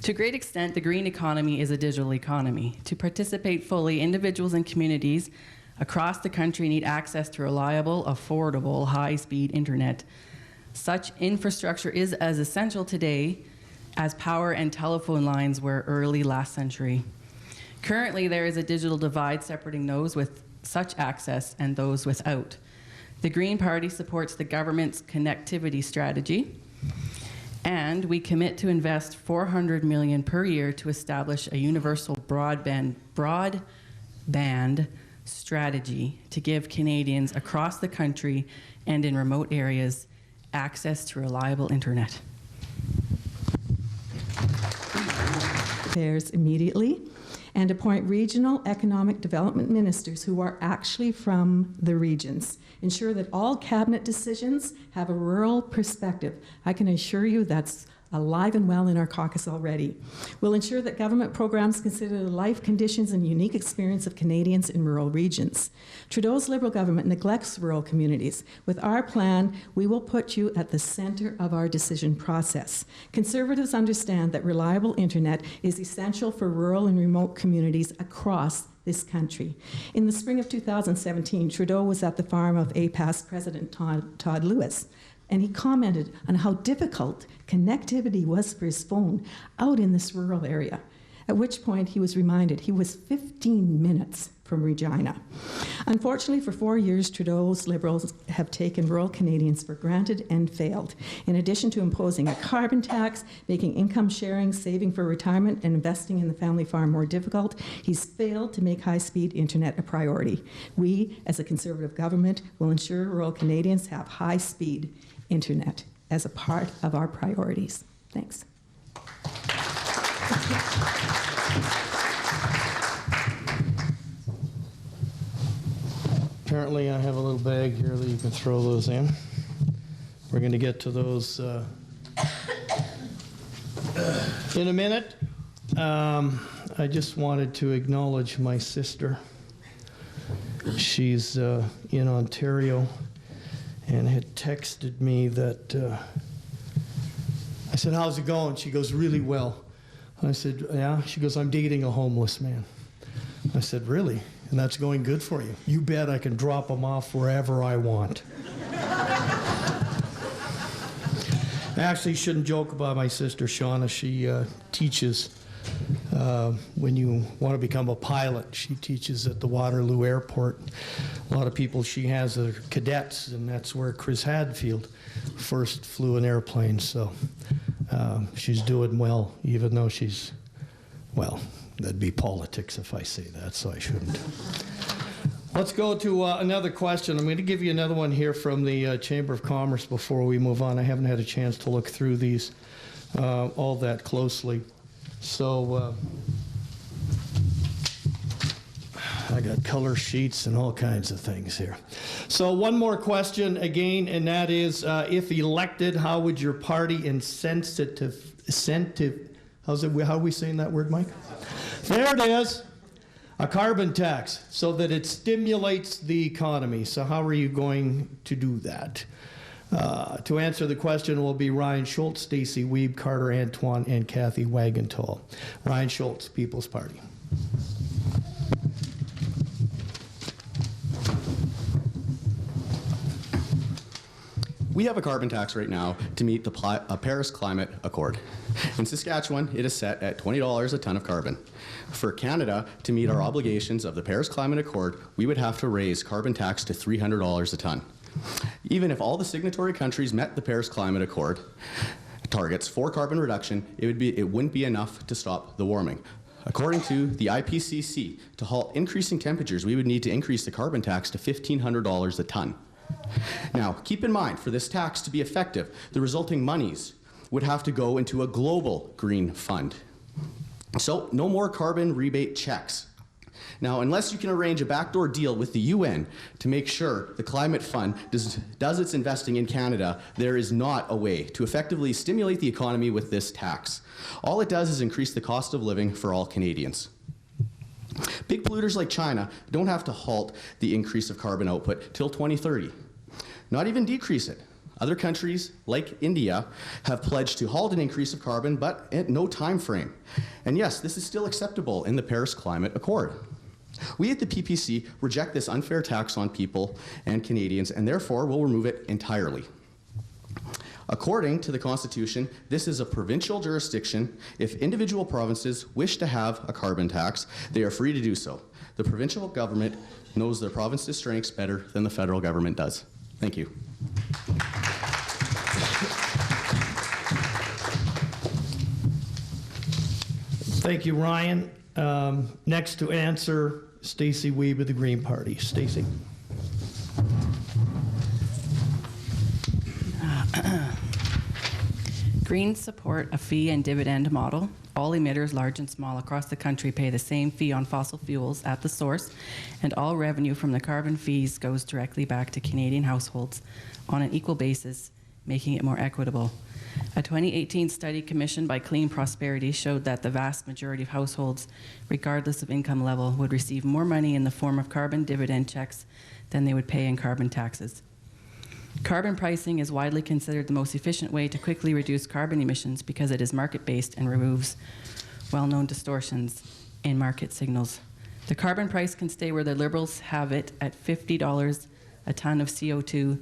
To a great extent, the green economy is a digital economy. To participate fully, individuals and communities across the country need access to reliable, affordable, high-speed internet. Such infrastructure is as essential today as power and telephone lines were early last century. Currently, there is a digital divide separating those with such access and those without. The Green Party supports the government's connectivity strategy, and we commit to invest $400 million per year to establish a universal broadband strategy to give Canadians across the country and in remote areas access to reliable internet. Affairs immediately, and appoint regional economic development ministers who are actually from the regions. Ensure that all cabinet decisions have a rural perspective. I can assure you that's alive and well in our caucus already. We'll ensure that government programs consider the life conditions and unique experience of Canadians in rural regions. Trudeau's Liberal government neglects rural communities. With our plan, we will put you at the center of our decision process. Conservatives understand that reliable internet is essential for rural and remote communities across this country. In the spring of 2017, Trudeau was at the farm of APAS President Todd Lewis, and he commented on how difficult connectivity was for his phone out in this rural area, at which point he was reminded he was 15 minutes from Regina. Unfortunately, for 4 years, Trudeau's Liberals have taken rural Canadians for granted and failed. In addition to imposing a carbon tax, making income sharing, saving for retirement, and investing in the family farm more difficult, he's failed to make high-speed internet a priority. We, as a Conservative government, will ensure rural Canadians have high-speed internet as a part of our priorities. Thanks. Apparently I have a little bag here that you can throw those in. We're going to get to those in a minute. I just wanted to acknowledge my sister. She's in Ontario and had texted me that I said, how's it going? She goes, really well. I said, yeah. She goes, I'm dating a homeless man. I said, really? And that's going good for you? You bet I can drop him off wherever I want. I actually shouldn't joke about my sister, Shauna. She teaches when you want to become a pilot. She teaches at the Waterloo Airport. A lot of people she has are cadets, and that's where Chris Hadfield first flew an airplane. So she's doing well, even though she's, well, that'd be politics if I say that, so I shouldn't. Let's go to another question. I'm going to give you another one here from the Chamber of Commerce before we move on. I haven't had a chance to look through these all that closely. So I got color sheets and all kinds of things here. So one more question again, and that is, if elected, how would your party incentive, how are we saying that word, Mike? There it is. A carbon tax, so that it stimulates the economy. So how are you going to do that? To answer the question will be Ryan Schultz, Stacey Wiebe, Carter Antoine, and Cathay Wagantall. Ryan Schultz, People's Party. We have a carbon tax right now to meet the Paris Climate Accord. In Saskatchewan, it is set at $20 a ton of carbon. For Canada, to meet our obligations of the Paris Climate Accord, we would have to raise carbon tax to $300 a ton. Even if all the signatory countries met the Paris Climate Accord targets for carbon reduction, it wouldn't be enough to stop the warming. According to the IPCC, to halt increasing temperatures, we would need to increase the carbon tax to $1,500 a ton. Now, keep in mind, for this tax to be effective, the resulting monies would have to go into a global green fund. So, no more carbon rebate checks. Now, unless you can arrange a backdoor deal with the UN to make sure the climate fund does its investing in Canada, there is not a way to effectively stimulate the economy with this tax. All it does is increase the cost of living for all Canadians. Big polluters like China don't have to halt the increase of carbon output till 2030, not even decrease it. Other countries, like India, have pledged to halt an increase of carbon, but at no time frame. And yes, this is still acceptable in the Paris Climate Accord. We at the PPC reject this unfair tax on people and Canadians, and therefore will remove it entirely. According to the Constitution, this is a provincial jurisdiction. If individual provinces wish to have a carbon tax, they are free to do so. The provincial government knows their province's strengths better than the federal government does. Thank you. Thank you, Ryan. Next to answer, Stacey Wiebe of the Green Party. Stacey. Greens support a fee and dividend model. All emitters, large and small, across the country pay the same fee on fossil fuels at the source, and all revenue from the carbon fees goes directly back to Canadian households on an equal basis, making it more equitable. A 2018 study commissioned by Clean Prosperity showed that the vast majority of households, regardless of income level, would receive more money in the form of carbon dividend checks than they would pay in carbon taxes. Carbon pricing is widely considered the most efficient way to quickly reduce carbon emissions because it is market-based and removes well-known distortions in market signals. The carbon price can stay where the Liberals have it at $50 a ton of CO2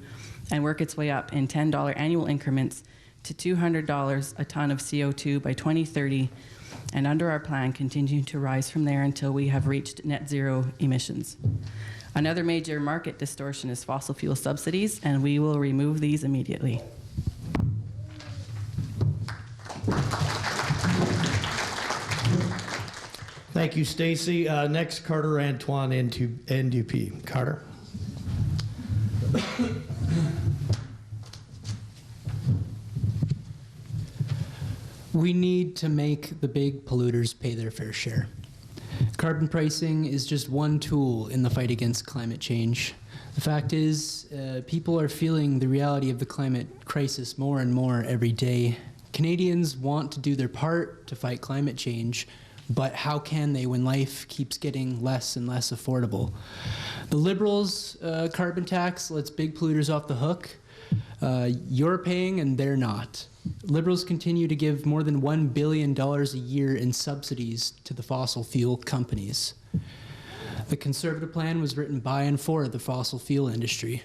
and work its way up in $10 annual increments to $200 a ton of CO2 by 2030, and under our plan continue to rise from there until we have reached net zero emissions. Another major market distortion is fossil fuel subsidies, and we will remove these immediately. Thank you, Stacey. Next, Carter Antoine, NDP. Carter. We need to make the big polluters pay their fair share. Carbon pricing is just one tool in the fight against climate change. The fact is, people are feeling the reality of the climate crisis more and more every day. Canadians want to do their part to fight climate change, but how can they when life keeps getting less and less affordable? The Liberals' carbon tax lets big polluters off the hook. You're paying and they're not. Liberals continue to give more than $1 billion a year in subsidies to the fossil fuel companies. The Conservative plan was written by and for the fossil fuel industry.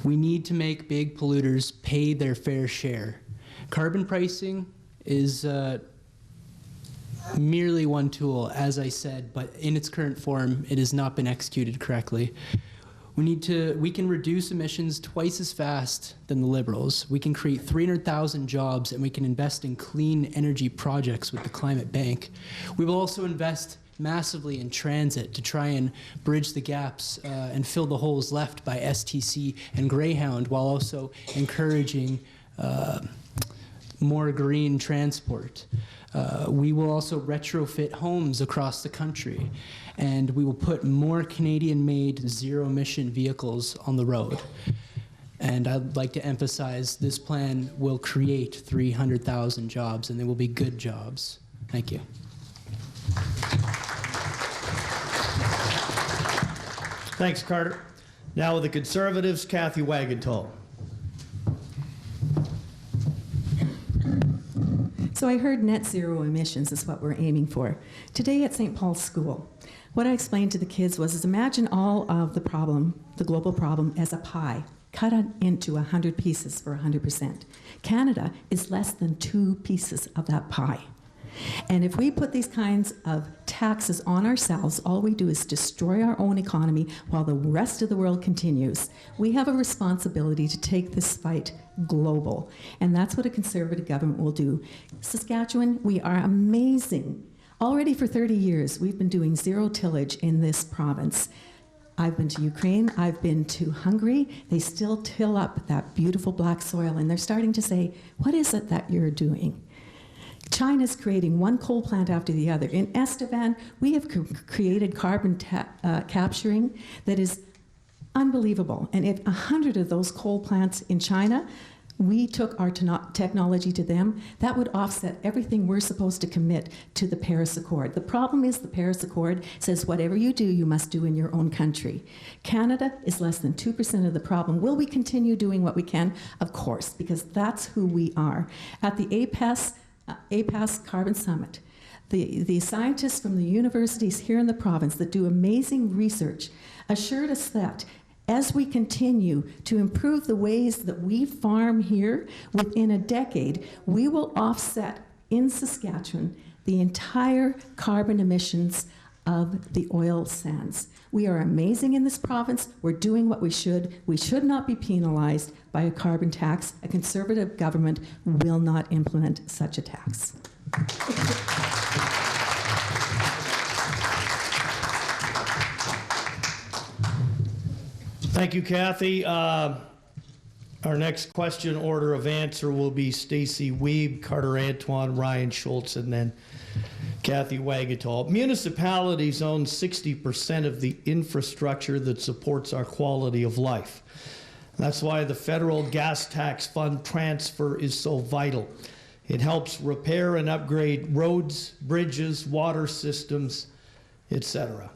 We need to make big polluters pay their fair share. Carbon pricing is merely one tool, as I said, but in its current form, it has not been executed correctly. We can reduce emissions twice as fast than the Liberals. We can create 300,000 jobs, and we can invest in clean energy projects with the Climate Bank. We will also invest massively in transit to try and bridge the gaps and fill the holes left by STC and Greyhound, while also encouraging more green transport. We will also retrofit homes across the country, and we will put more Canadian-made zero-emission vehicles on the road. And I'd like to emphasize this plan will create 300,000 jobs, and they will be good jobs. Thank you. Thanks, Carter. Now with the Conservatives, Cathay Wagantall. So I heard net zero emissions is what we're aiming for. Today at St. Paul's School, what I explained to the kids was imagine all of the problem, the global problem, as a pie, cut it into 100 pieces for 100%. Canada is less than 2 pieces of that pie. And if we put these kinds of taxes on ourselves, all we do is destroy our own economy while the rest of the world continues. We have a responsibility to take this fight global. And that's what a Conservative government will do. Saskatchewan, we are amazing. Already for 30 years, we've been doing zero tillage in this province. I've been to Ukraine, I've been to Hungary. They still till up that beautiful black soil, and they're starting to say, what is it that you're doing? China's creating one coal plant after the other. In Estevan, we have created carbon capturing that is unbelievable. And if 100 of those coal plants in China, we took our technology to them, that would offset everything we're supposed to commit to the Paris Accord. The problem is the Paris Accord says whatever you do, you must do in your own country. Canada is less than 2% of the problem. Will we continue doing what we can? Of course, because that's who we are. At the APAS Carbon Summit, the scientists from the universities here in the province that do amazing research assured us that as we continue to improve the ways that we farm here, within a decade, we will offset in Saskatchewan the entire carbon emissions of the oil sands. We are amazing in this province. We're doing what we should. We should not be penalized by a carbon tax. A Conservative government will not implement such a tax. Thank you, Cathay. Our next question order of answer will be Stacey Wiebe, Carter Antoine, Ryan Schultz, and then Cathay Wagantall. Municipalities own 60% of the infrastructure that supports our quality of life. That's why the federal gas tax fund transfer is so vital. It helps repair and upgrade roads, bridges, water systems, etc.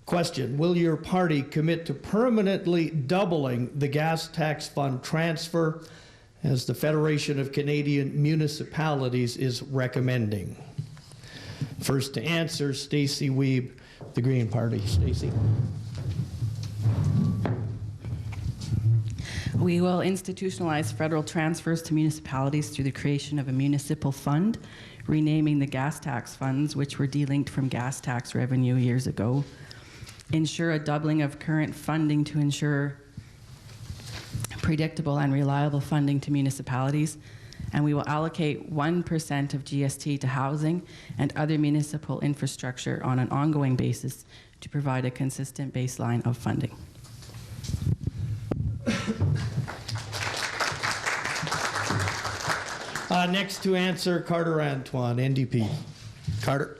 Question, will your party commit to permanently doubling the gas tax fund transfer as the Federation of Canadian Municipalities is recommending? First to answer, Stacey Wiebe, the Green Party. Stacey. We will institutionalize federal transfers to municipalities through the creation of a municipal fund, renaming the gas tax funds, which were delinked from gas tax revenue years ago. Ensure a doubling of current funding to ensure predictable and reliable funding to municipalities. And we will allocate 1% of GST to housing and other municipal infrastructure on an ongoing basis to provide a consistent baseline of funding. Next to answer, Carter Antoine, NDP. Carter.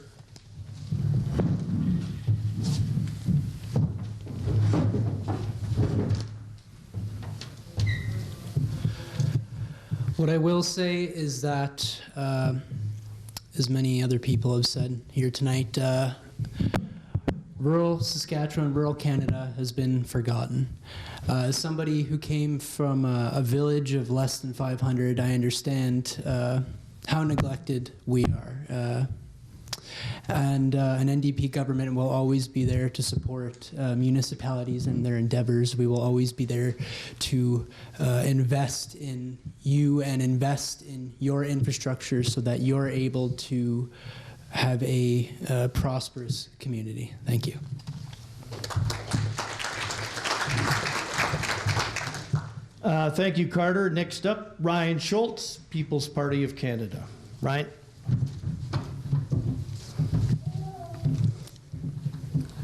What I will say is that, as many other people have said here tonight, rural Saskatchewan, rural Canada has been forgotten. As somebody who came from a village of less than 500, I understand how neglected we are. And an NDP government will always be there to support municipalities in their endeavors. We will always be there to invest in you and invest in your infrastructure so that you're able to have a prosperous community. Thank you. Thank you, Carter. Next up, Ryan Schultz, People's Party of Canada. Ryan?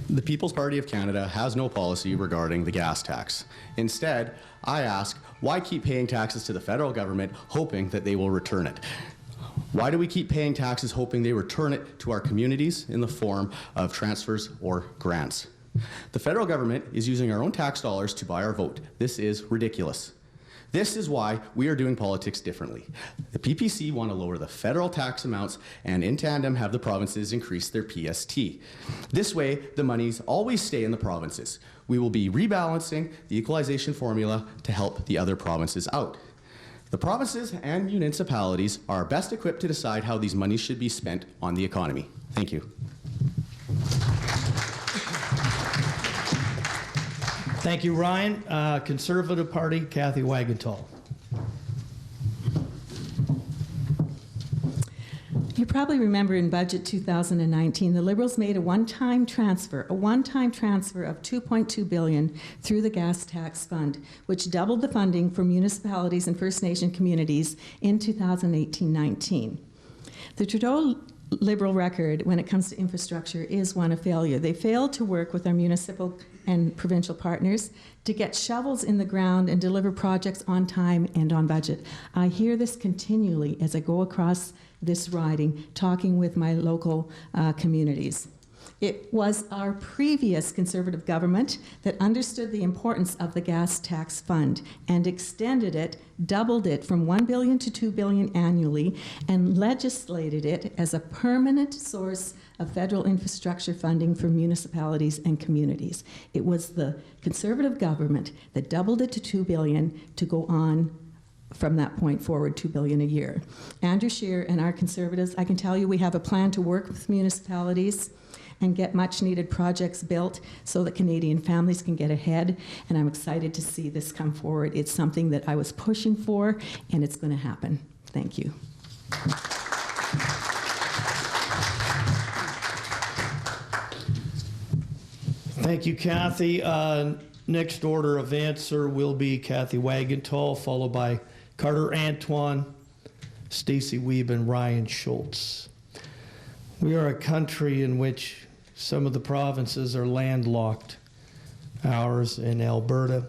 The People's Party of Canada has no policy regarding the gas tax. Instead, I ask, why keep paying taxes to the federal government hoping that they will return it? Why do we keep paying taxes hoping they return it to our communities in the form of transfers or grants? The federal government is using our own tax dollars to buy our vote. This is ridiculous. This is why we are doing politics differently. The PPC want to lower the federal tax amounts and in tandem have the provinces increase their PST. This way, the monies always stay in the provinces. We will be rebalancing the equalization formula to help the other provinces out. The provinces and municipalities are best equipped to decide how these monies should be spent on the economy. Thank you. Thank you, Ryan. Conservative Party, Cathay Wagantall. You probably remember in Budget 2019, the Liberals made a one-time transfer of $2.2 billion through the Gas Tax Fund, which doubled the funding for municipalities and First Nation communities in 2018-19. The Trudeau Liberal record when it comes to infrastructure is one of failure. They failed to work with our municipal and provincial partners to get shovels in the ground and deliver projects on time and on budget. I hear this continually as I go across this riding, talking with my local communities. It was our previous Conservative government that understood the importance of the Gas Tax Fund and extended it, doubled it from $1 billion to $2 billion annually, and legislated it as a permanent source of federal infrastructure funding for municipalities and communities. It was the Conservative government that doubled it to $2 billion to go on from that point forward, $2 billion a year. Andrew Scheer and our Conservatives, I can tell you we have a plan to work with municipalities and get much-needed projects built so that Canadian families can get ahead, and I'm excited to see this come forward. It's something that I was pushing for, and it's going to happen. Thank you. Thank you, Cathay. Next order of answer will be Cathay Wagantall, followed by Carter Antoine, Stacey Wiebe, and Ryan Schultz. We are a country in which some of the provinces are landlocked. Ours in Alberta.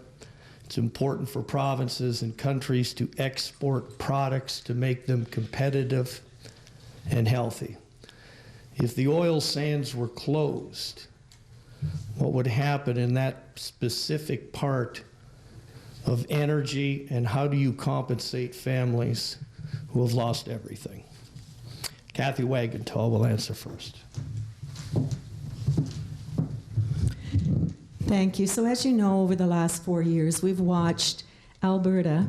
It's important for provinces and countries to export products to make them competitive and healthy. If the oil sands were closed, what would happen in that specific part of energy, and how do you compensate families who have lost everything? Cathay Wagantall will answer first. Thank you. So as you know, over the last 4 years, we've watched Alberta,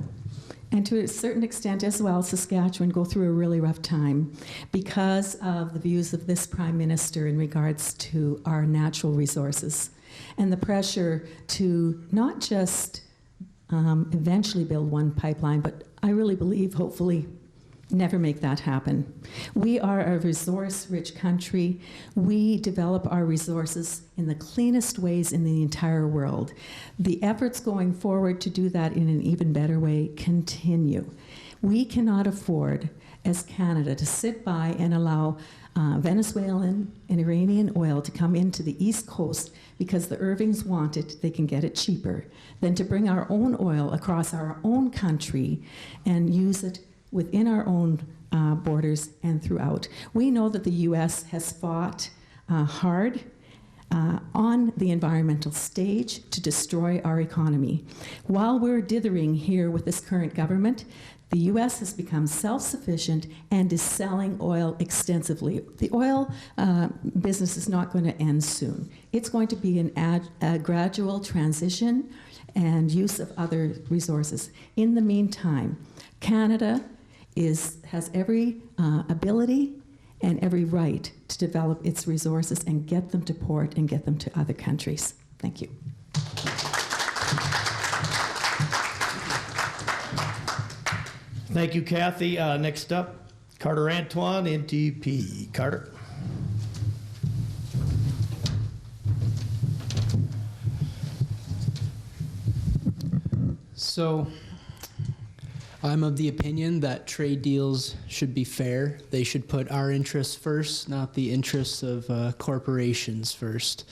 and to a certain extent as well, Saskatchewan, go through a really rough time because of the views of this Prime Minister in regards to our natural resources and the pressure to not just eventually build one pipeline, but I really believe, hopefully, never make that happen. We are a resource-rich country. We develop our resources in the cleanest ways in the entire world. The efforts going forward to do that in an even better way continue. We cannot afford, as Canada, to sit by and allow Venezuelan and Iranian oil to come into the East Coast because the Irvings want it, they can get it cheaper, than to bring our own oil across our own country and use it within our own borders and throughout. We know that the U.S. has fought hard on the environmental stage to destroy our economy. While we're dithering here with this current government, The U.S. has become self-sufficient and is selling oil extensively. The oil business is not going to end soon. It's going to be a gradual transition and use of other resources. In the meantime, Canada has every ability and every right to develop its resources and get them to port and get them to other countries. Thank you. Thank you, Kathy. Next up, Carter Antoine, NDP. Carter. So, I'm of the opinion that trade deals should be fair. They should put our interests first, not the interests of corporations first.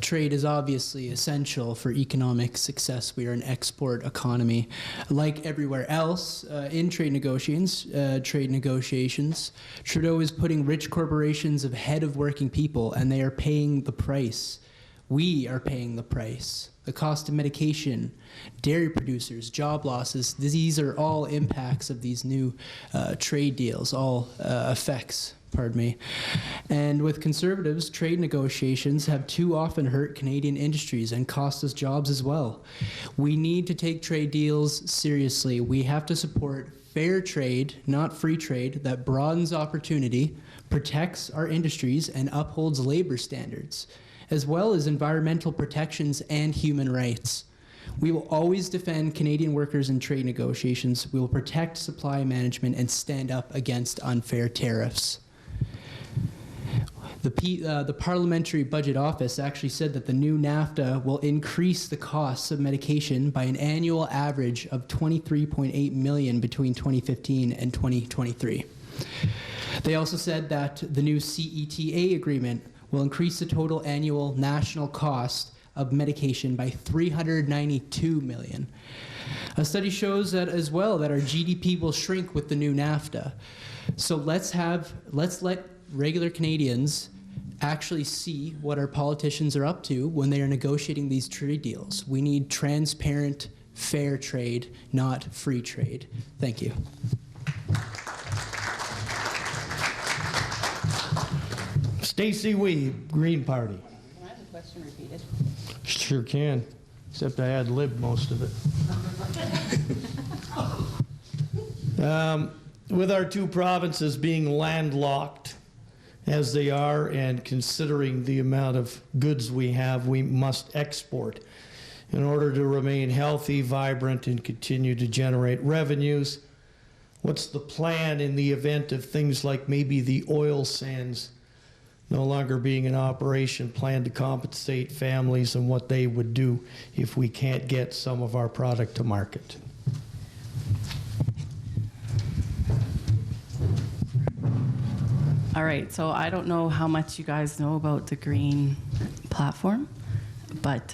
Trade is obviously essential for economic success. We are an export economy. Like everywhere else in trade negotiations, Trudeau is putting rich corporations ahead of working people, and they are paying the price. We are paying the price. The cost of medication, dairy producers, job losses, these are all impacts of these new trade deals, all effects, pardon me. And with Conservatives, trade negotiations have too often hurt Canadian industries and cost us jobs as well. We need to take trade deals seriously. We have to support fair trade, not free trade, that broadens opportunity, protects our industries, and upholds labor standards, as well as environmental protections and human rights. We will always defend Canadian workers in trade negotiations. We will protect supply management and stand up against unfair tariffs. The Parliamentary Budget Office actually said that the new NAFTA will increase the costs of medication by an annual average of $23.8 million between 2015 and 2023. They also said that the new CETA agreement will increase the total annual national cost of medication by $392 million. A study shows that as well that our GDP will shrink with the new NAFTA. So let's let regular Canadians actually see what our politicians are up to when they are negotiating these trade deals. We need transparent, fair trade, not free trade. Thank you. Stacey Wiebe, Green Party. Can I have the question repeated? Sure can, except I ad-libbed most of it. With our two provinces being landlocked as they are, and considering the amount of goods we have, we must export in order to remain healthy, vibrant, and continue to generate revenues. What's the plan in the event of things like maybe the oil sands no longer being in operation, plan to compensate families and what they would do if we can't get some of our product to market? All right, so I don't know how much you guys know about the green platform, but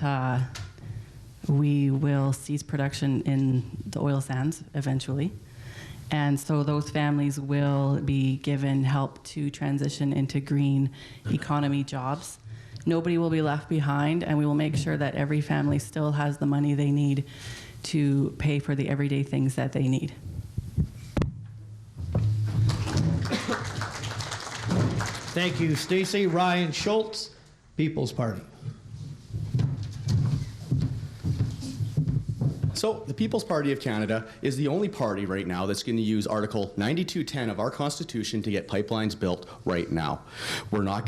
we will cease production in the oil sands eventually. And so those families will be given help to transition into green economy jobs. Nobody will be left behind, and we will make sure that every family still has the money they need to pay for the everyday things that they need. Thank you, Stacey. Ryan Schultz, People's Party. So the People's Party of Canada is the only party right now that's going to use Article 9210 of our Constitution to get pipelines built right now. We're not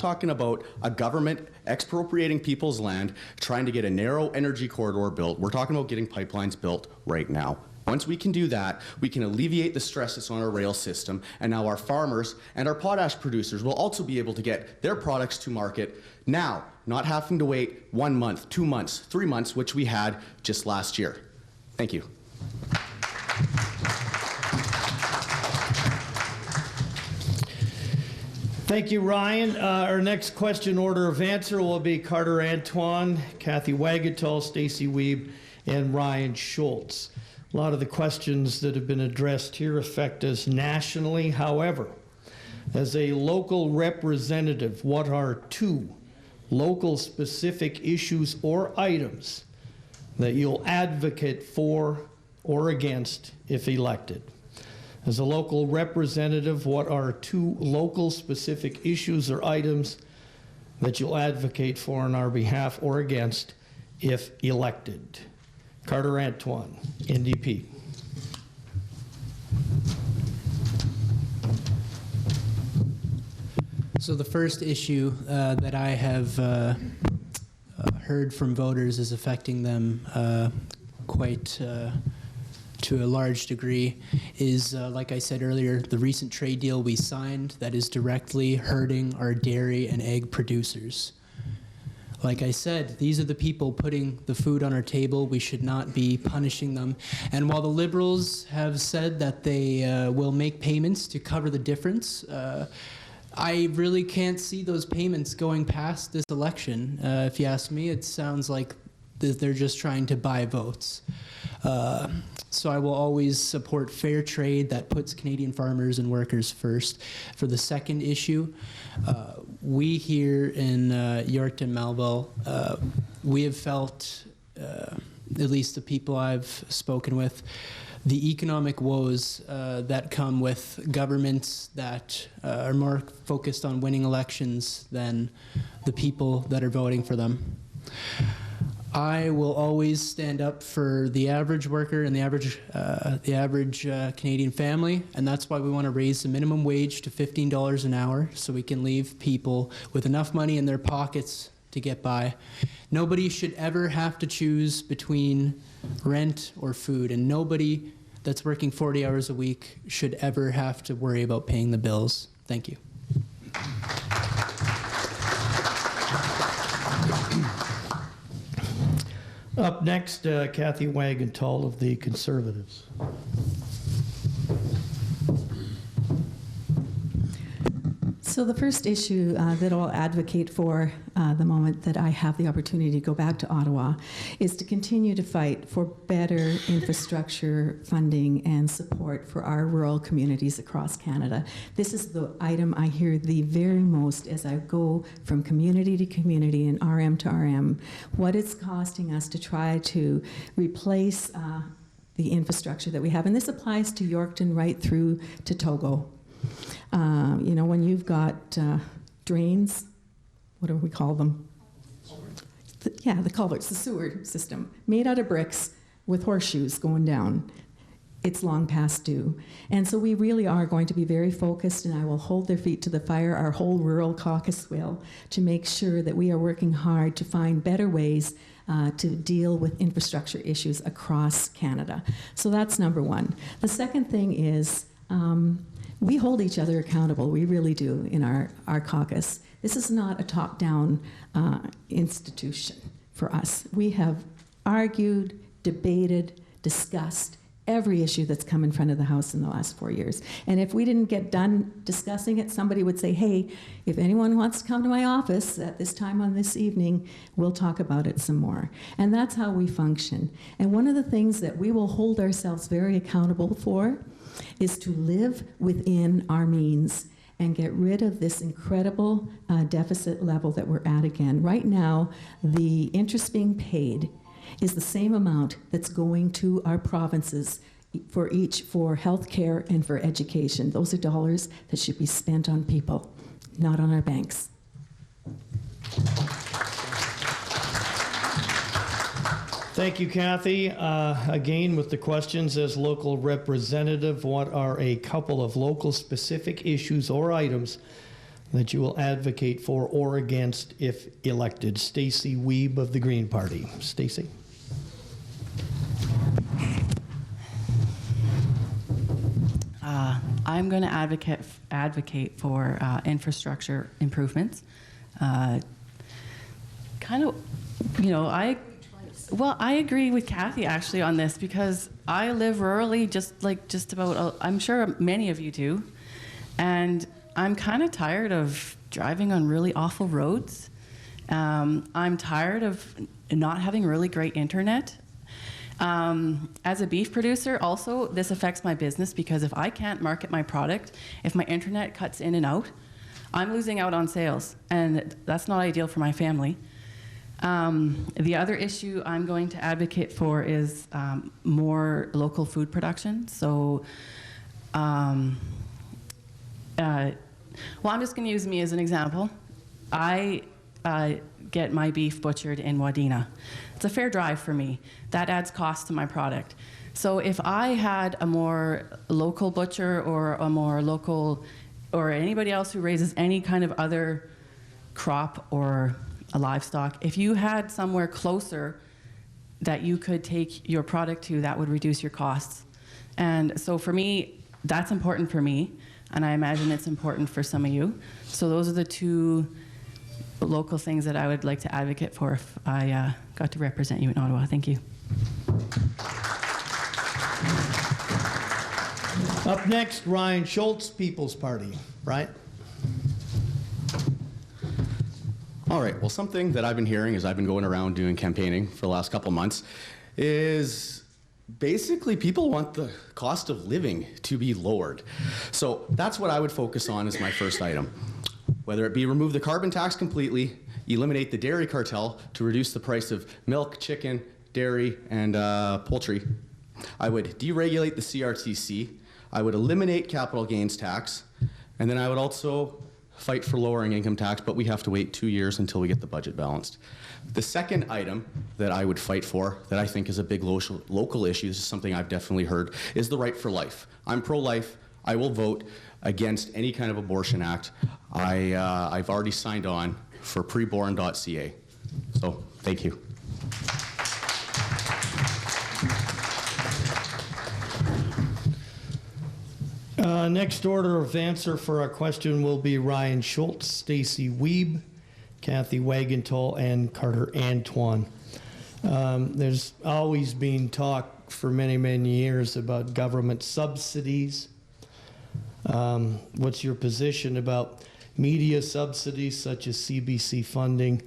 talking about a government expropriating people's land, trying to get a narrow energy corridor built. We're talking about getting pipelines built right now. Once we can do that, we can alleviate the stress that's on our rail system, and now our farmers and our potash producers will also be able to get their products to market now, not having to wait 1 month, 2 months, 3 months, which we had just last year. Thank you. Thank you, Ryan. Our next question order of answer will be Carter Antoine, Kathy Wagantall, Stacey Wiebe, and Ryan Schultz. A lot of the questions that have been addressed here affect us nationally. However, as a local representative, what are 2 local specific issues or items that you'll advocate for or against if elected? As a local representative, what are 2 local specific issues or items that you'll advocate for on our behalf or against if elected? Carter Antoine, NDP. So the first issue that I have heard from voters is affecting them quite to a large degree is, like I said earlier, the recent trade deal we signed that is directly hurting our dairy and egg producers. Like I said, these are the people putting the food on our table. We should not be punishing them. And while the Liberals have said that they will make payments to cover the difference, I really can't see those payments going past this election. If you ask me, it sounds like they're just trying to buy votes. So I will always support fair trade that puts Canadian farmers and workers first. For the second issue, we here in Yorkton-Melville, we have felt, at least the people I've spoken with, the economic woes that come with governments that are more focused on winning elections than the people that are voting for them. I will always stand up for the average worker and the average Canadian family, and that's why we want to raise the minimum wage to $15 an hour so we can leave people with enough money in their pockets to get by. Nobody should ever have to choose between rent or food, and nobody that's working 40 hours a week should ever have to worry about paying the bills. Thank you. Up next, Cathay Wagantall of the Conservatives. So the first issue that I'll advocate for the moment that I have the opportunity to go back to Ottawa is to continue to fight for better infrastructure funding and support for our rural communities across Canada. This is the item I hear the very most as I go from community to community and RM to RM, what it's costing us to try to replace the infrastructure that we have. And this applies to Yorkton right through to Togo. You know, when you've got drains, what do we call them? The culverts, the sewer system, made out of bricks with horseshoes going down. It's long past due. And so we really are going to be very focused, and I will hold their feet to the fire, our whole rural caucus will, to make sure that we are working hard to find better ways to deal with infrastructure issues across Canada. So that's number one. The second thing is, we hold each other accountable, we really do, in our caucus. This is not a top-down institution for us. We have argued, debated, discussed every issue that's come in front of the House in the last 4 years. And if we didn't get done discussing it, somebody would say, hey, if anyone wants to come to my office at this time on this evening, we'll talk about it some more. And that's how we function. And one of the things that we will hold ourselves very accountable for is to live within our means and get rid of this incredible deficit level that we're at again. Right now, the interest being paid is the same amount that's going to our provinces for health care and for education. Those are dollars that should be spent on people, not on our banks. Thank you, Cathay. Again, with the questions as local representative, what are a couple of local specific issues or items that you will advocate for or against if elected? Stacey Wiebe of the Green Party. Stacey. I'm going to advocate for infrastructure improvements. Kind of, you know, I agree with Cathay actually on this because I live rurally, just about, I'm sure many of you do, and I'm kind of tired of driving on really awful roads. I'm tired of not having really great internet. As a beef producer, also, this affects my business because if I can't market my product, if my internet cuts in and out, I'm losing out on sales, and that's not ideal for my family. The other issue I'm going to advocate for is more local food production. So, well, I'm just going to use me as an example. I get my beef butchered in Wadena. It's a fair drive for me. That adds cost to my product. So if I had a more local butcher or a more local, or anybody else who raises any kind of other crop or a livestock, if you had somewhere closer that you could take your product to, that would reduce your costs. And so for me, that's important for me, and I imagine it's important for some of you. So those are the two local things that I would like to advocate for if I got to represent you in Ottawa. Thank you. Up next, Ryan Schultz, People's Party. Right? All right, well, something that I've been hearing as I've been going around doing campaigning for the last couple months is basically people want the cost of living to be lowered. So that's what I would focus on as my first item. Whether it be remove the carbon tax completely, eliminate the dairy cartel to reduce the price of milk, chicken, dairy, and poultry. I would deregulate the CRTC. I would eliminate capital gains tax. And then I would also fight for lowering income tax, but we have to wait 2 years until we get the budget balanced. The second item that I would fight for, that I think is a big local issue, this is something I've definitely heard, is the right for life. I'm pro-life. I will vote against any kind of abortion act. I've already signed on for preborn.ca. So, thank you. Next order of answer for our question will be Ryan Schultz, Stacey Wiebe, Cathay Wagantall, and Carter Antoine. There's always been talk for many, many years about government subsidies. What's your position about media subsidies such as CBC funding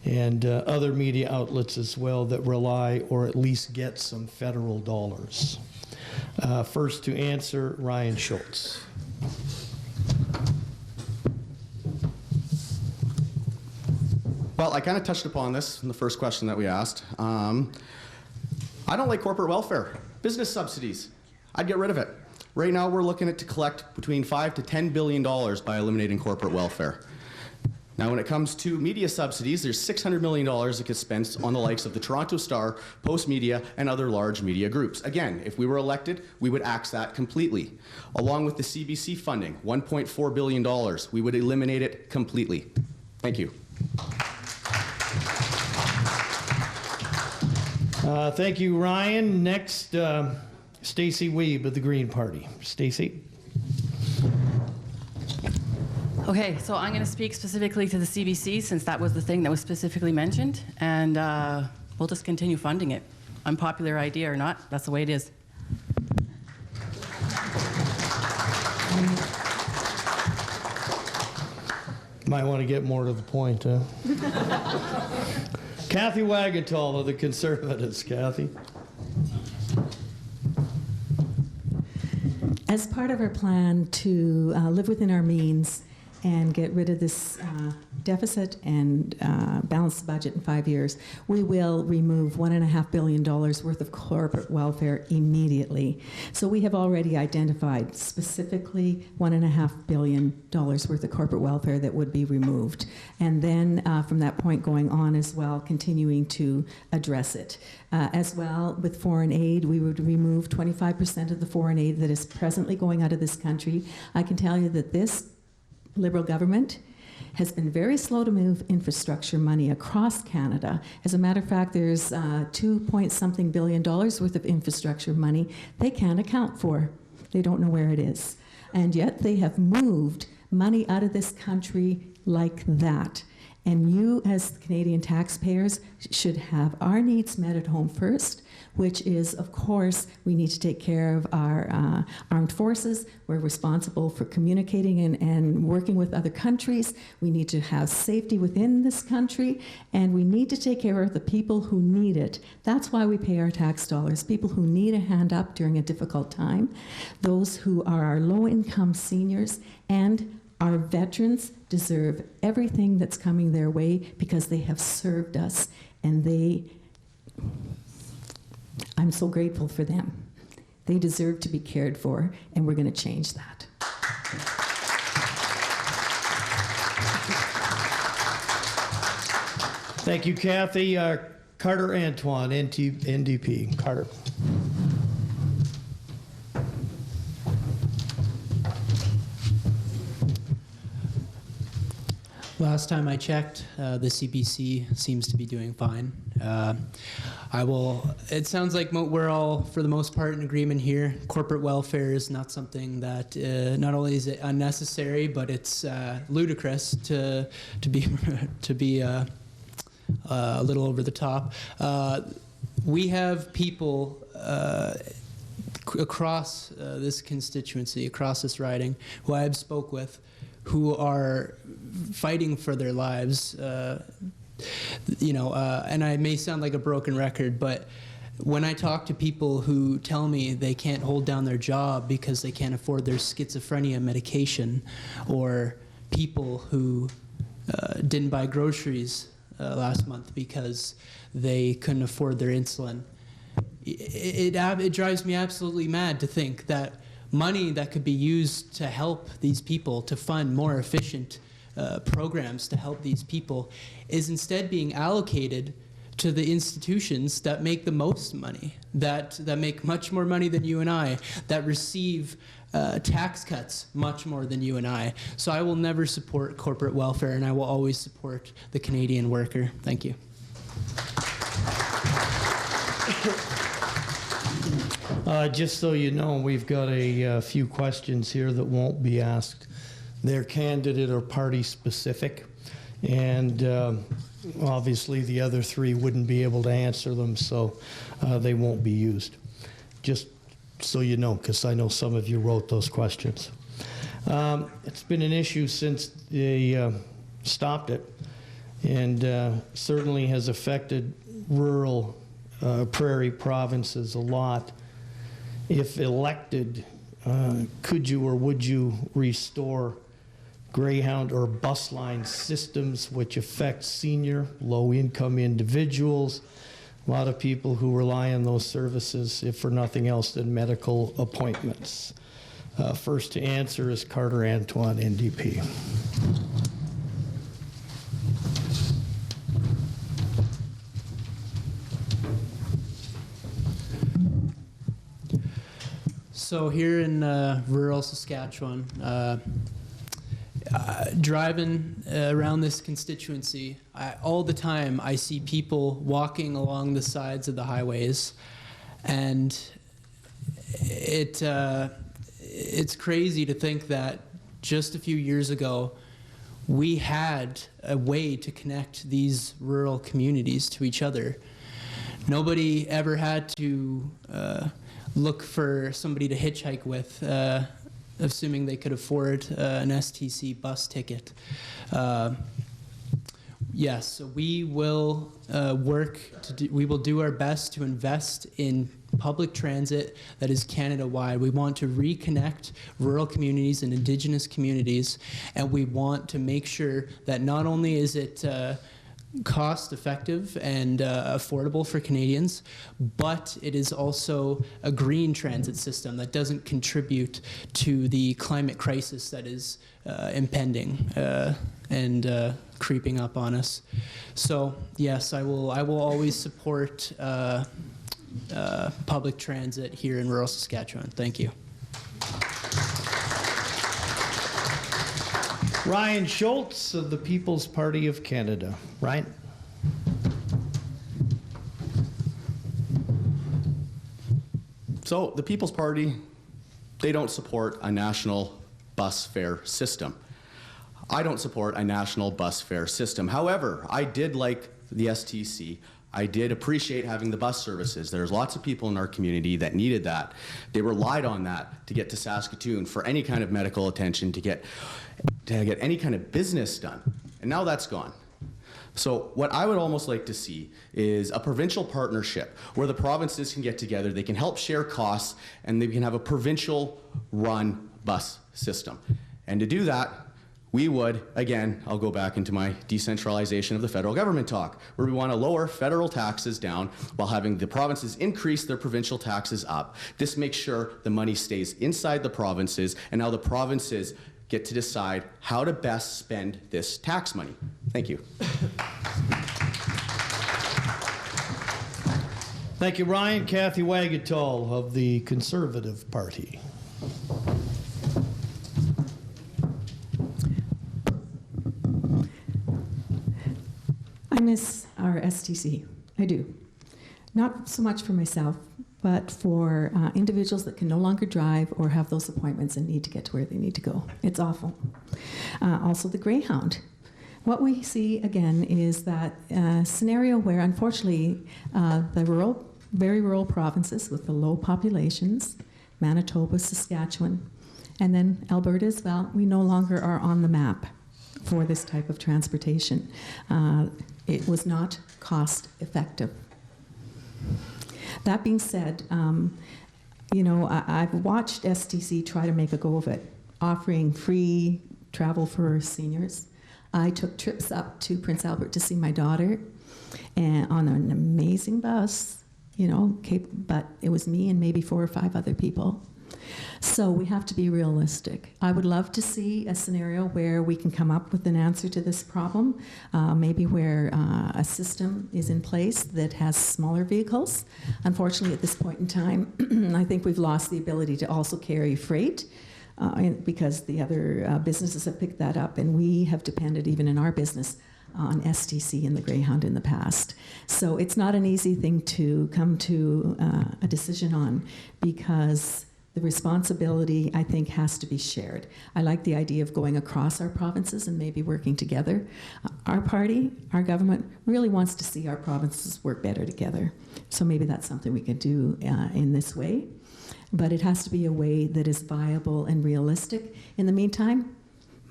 and other media outlets as well that rely or at least get some federal dollars? First to answer, Ryan Schultz. Well, I kind of touched upon this in the first question that we asked. I don't like corporate welfare. Business subsidies, I'd get rid of it. Right now, we're looking at to collect between $5 to $10 billion by eliminating corporate welfare. Now, when it comes to media subsidies, there's $600 million that gets spent on the likes of the Toronto Star, Post Media, and other large media groups. Again, if we were elected, we would axe that completely. Along with the CBC funding, $1.4 billion, we would eliminate it completely. Thank you. Thank you, Ryan. Next, Stacey Wiebe of the Green Party. Stacey. Okay, so I'm going to speak specifically to the CBC since that was the thing that was specifically mentioned, and we'll just continue funding it. Unpopular idea or not, that's the way it is. Might want to get more to the point, huh? Cathay Wagantall of the Conservatives. Cathay. As part of our plan to live within our means and get rid of this deficit and balance the budget in 5 years, we will remove $1.5 billion worth of corporate welfare immediately. So we have already identified specifically $1.5 billion worth of corporate welfare that would be removed. And then from that point going on as well, continuing to address it. As well, with foreign aid, we would remove 25% of the foreign aid that is presently going out of this country. I can tell you that this Liberal government has been very slow to move infrastructure money across Canada. As a matter of fact, there's $2-point-something billion worth of infrastructure money they can't account for. They don't know where it is. And yet they have moved money out of this country like that. And you, as Canadian taxpayers, should have our needs met at home first, which is, of course, we need to take care of our armed forces. We're responsible for communicating and working with other countries. We need to have safety within this country, and we need to take care of the people who need it. That's why we pay our tax dollars, people who need a hand up during a difficult time, those who are our low-income seniors, and Our veterans deserve everything that's coming their way because they have served us, and I'm so grateful for them. They deserve to be cared for, and we're going to change that. Thank you, Cathay. Carter Antoine, NDP. Carter. Last time I checked, the CBC seems to be doing fine. It sounds like we're all, for the most part, in agreement here. Corporate welfare is not something that, not only is it unnecessary, but it's ludicrous to be a little over the top. We have people across this constituency, across this riding, who I have spoke with, who are fighting for their lives, and I may sound like a broken record, but when I talk to people who tell me they can't hold down their job because they can't afford their schizophrenia medication, or people who didn't buy groceries last month because they couldn't afford their insulin, it drives me absolutely mad to think that money that could be used to help these people, to fund more efficient programs to help these people, is instead being allocated to the institutions that make the most money, that make much more money than you and I, that receive tax cuts much more than you and I. So I will never support corporate welfare, and I will always support the Canadian worker. Thank you. Just so you know, we've got a few questions here that won't be asked. They're candidate or party specific, and obviously the other three wouldn't be able to answer them, so they won't be used. Just so you know, because I know some of you wrote those questions. It's been an issue since they stopped it, and certainly has affected rural prairie provinces a lot. If elected, could you or would you restore Greyhound or bus line systems which affect senior, low-income individuals, a lot of people who rely on those services, if for nothing else than medical appointments? First to answer is Carter Antoine, NDP. So here in rural Saskatchewan, driving around this constituency, all the time I see people walking along the sides of the highways, and it's crazy to think that just a few years ago we had a way to connect these rural communities to each other. Nobody ever had to look for somebody to hitchhike with, assuming they could afford an STC bus ticket. Yes, so we will we will do our best to invest in public transit that is Canada-wide. We want to reconnect rural communities and Indigenous communities, and we want to make sure that not only is it cost-effective and affordable for Canadians, but it is also a green transit system that doesn't contribute to the climate crisis that is impending and creeping up on us. So yes, I will always support public transit here in rural Saskatchewan. Thank you. Ryan Schultz of the People's Party of Canada. Ryan? So the People's Party, they don't support a national bus fare system. I don't support a national bus fare system. However, I did like the STC. I did appreciate having the bus services. There's lots of people in our community that needed that. They relied on that to get to Saskatoon for any kind of medical attention, to get any kind of business done. And now that's gone. So what I would almost like to see is a provincial partnership where the provinces can get together, they can help share costs, and they can have a provincial run bus system. And to do that, we would, again, I'll go back into my decentralization of the federal government talk, where we want to lower federal taxes down while having the provinces increase their provincial taxes up. This makes sure the money stays inside the provinces, and now the provinces get to decide how to best spend this tax money. Thank you. Thank you, Ryan. Cathay Wagantall of the Conservative Party. I miss our STC. I do. Not so much for myself, but for individuals that can no longer drive or have those appointments and need to get to where they need to go. It's awful. Also the Greyhound. What we see again is that scenario where unfortunately the very rural provinces with the low populations, Manitoba, Saskatchewan, and then Alberta as well, we no longer are on the map for this type of transportation. It was not cost effective. That being said, I've watched STC try to make a go of it, offering free travel for seniors. I took trips up to Prince Albert to see my daughter, and on an amazing bus, but it was me and maybe 4 or 5 other people. So we have to be realistic. I would love to see a scenario where we can come up with an answer to this problem, maybe where a system is in place that has smaller vehicles. Unfortunately, at this point in time, I think we've lost the ability to also carry freight because the other businesses have picked that up, and we have depended, even in our business, on STC and the Greyhound in the past. So it's not an easy thing to come to a decision on, because the responsibility, I think, has to be shared. I like the idea of going across our provinces and maybe working together. Our party, our government, really wants to see our provinces work better together. So maybe that's something we could do in this way. But it has to be a way that is viable and realistic. In the meantime,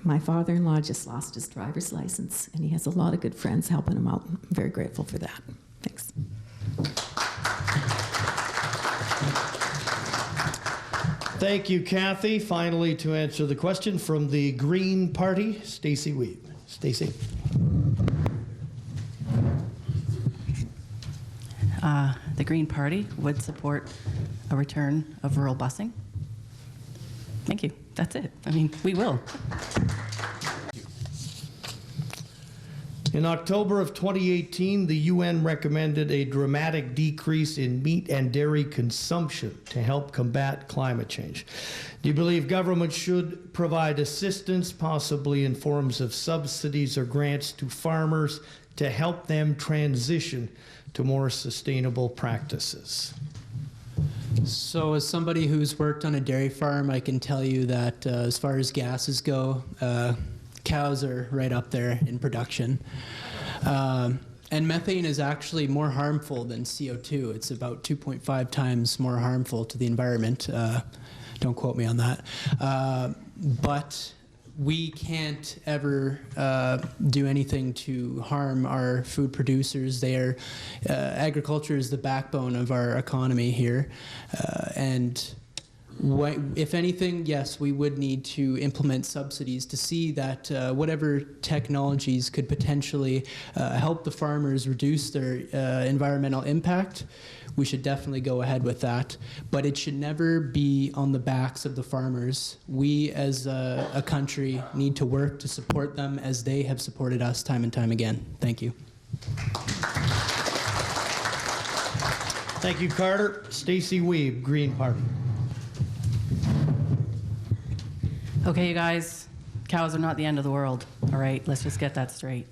my father-in-law just lost his driver's license, and he has a lot of good friends helping him out. I'm very grateful for that. Thanks. Thank you, Cathay. Finally, to answer the question from the Green Party, Stacey Wiebe. Stacey. The Green Party would support a return of rural busing. Thank you. That's it. I mean, we will. In October of 2018, the UN recommended a dramatic decrease in meat and dairy consumption to help combat climate change. Do you believe government should provide assistance, possibly in forms of subsidies or grants to farmers to help them transition to more sustainable practices? So as somebody who's worked on a dairy farm, I can tell you that as far as gases go, cows are right up there in production. And methane is actually more harmful than CO2. It's about 2.5 times more harmful to the environment. Don't quote me on that. But we can't ever do anything to harm our food producers. Agriculture is the backbone of our economy here. And if anything, yes, we would need to implement subsidies to see that whatever technologies could potentially help the farmers reduce their environmental impact, we should definitely go ahead with that. But it should never be on the backs of the farmers. We as a country need to work to support them as they have supported us time and time again. Thank you. Thank you, Carter. Stacey Wiebe, Green Party. Okay, you guys, cows are not the end of the world, all right? Let's just get that straight.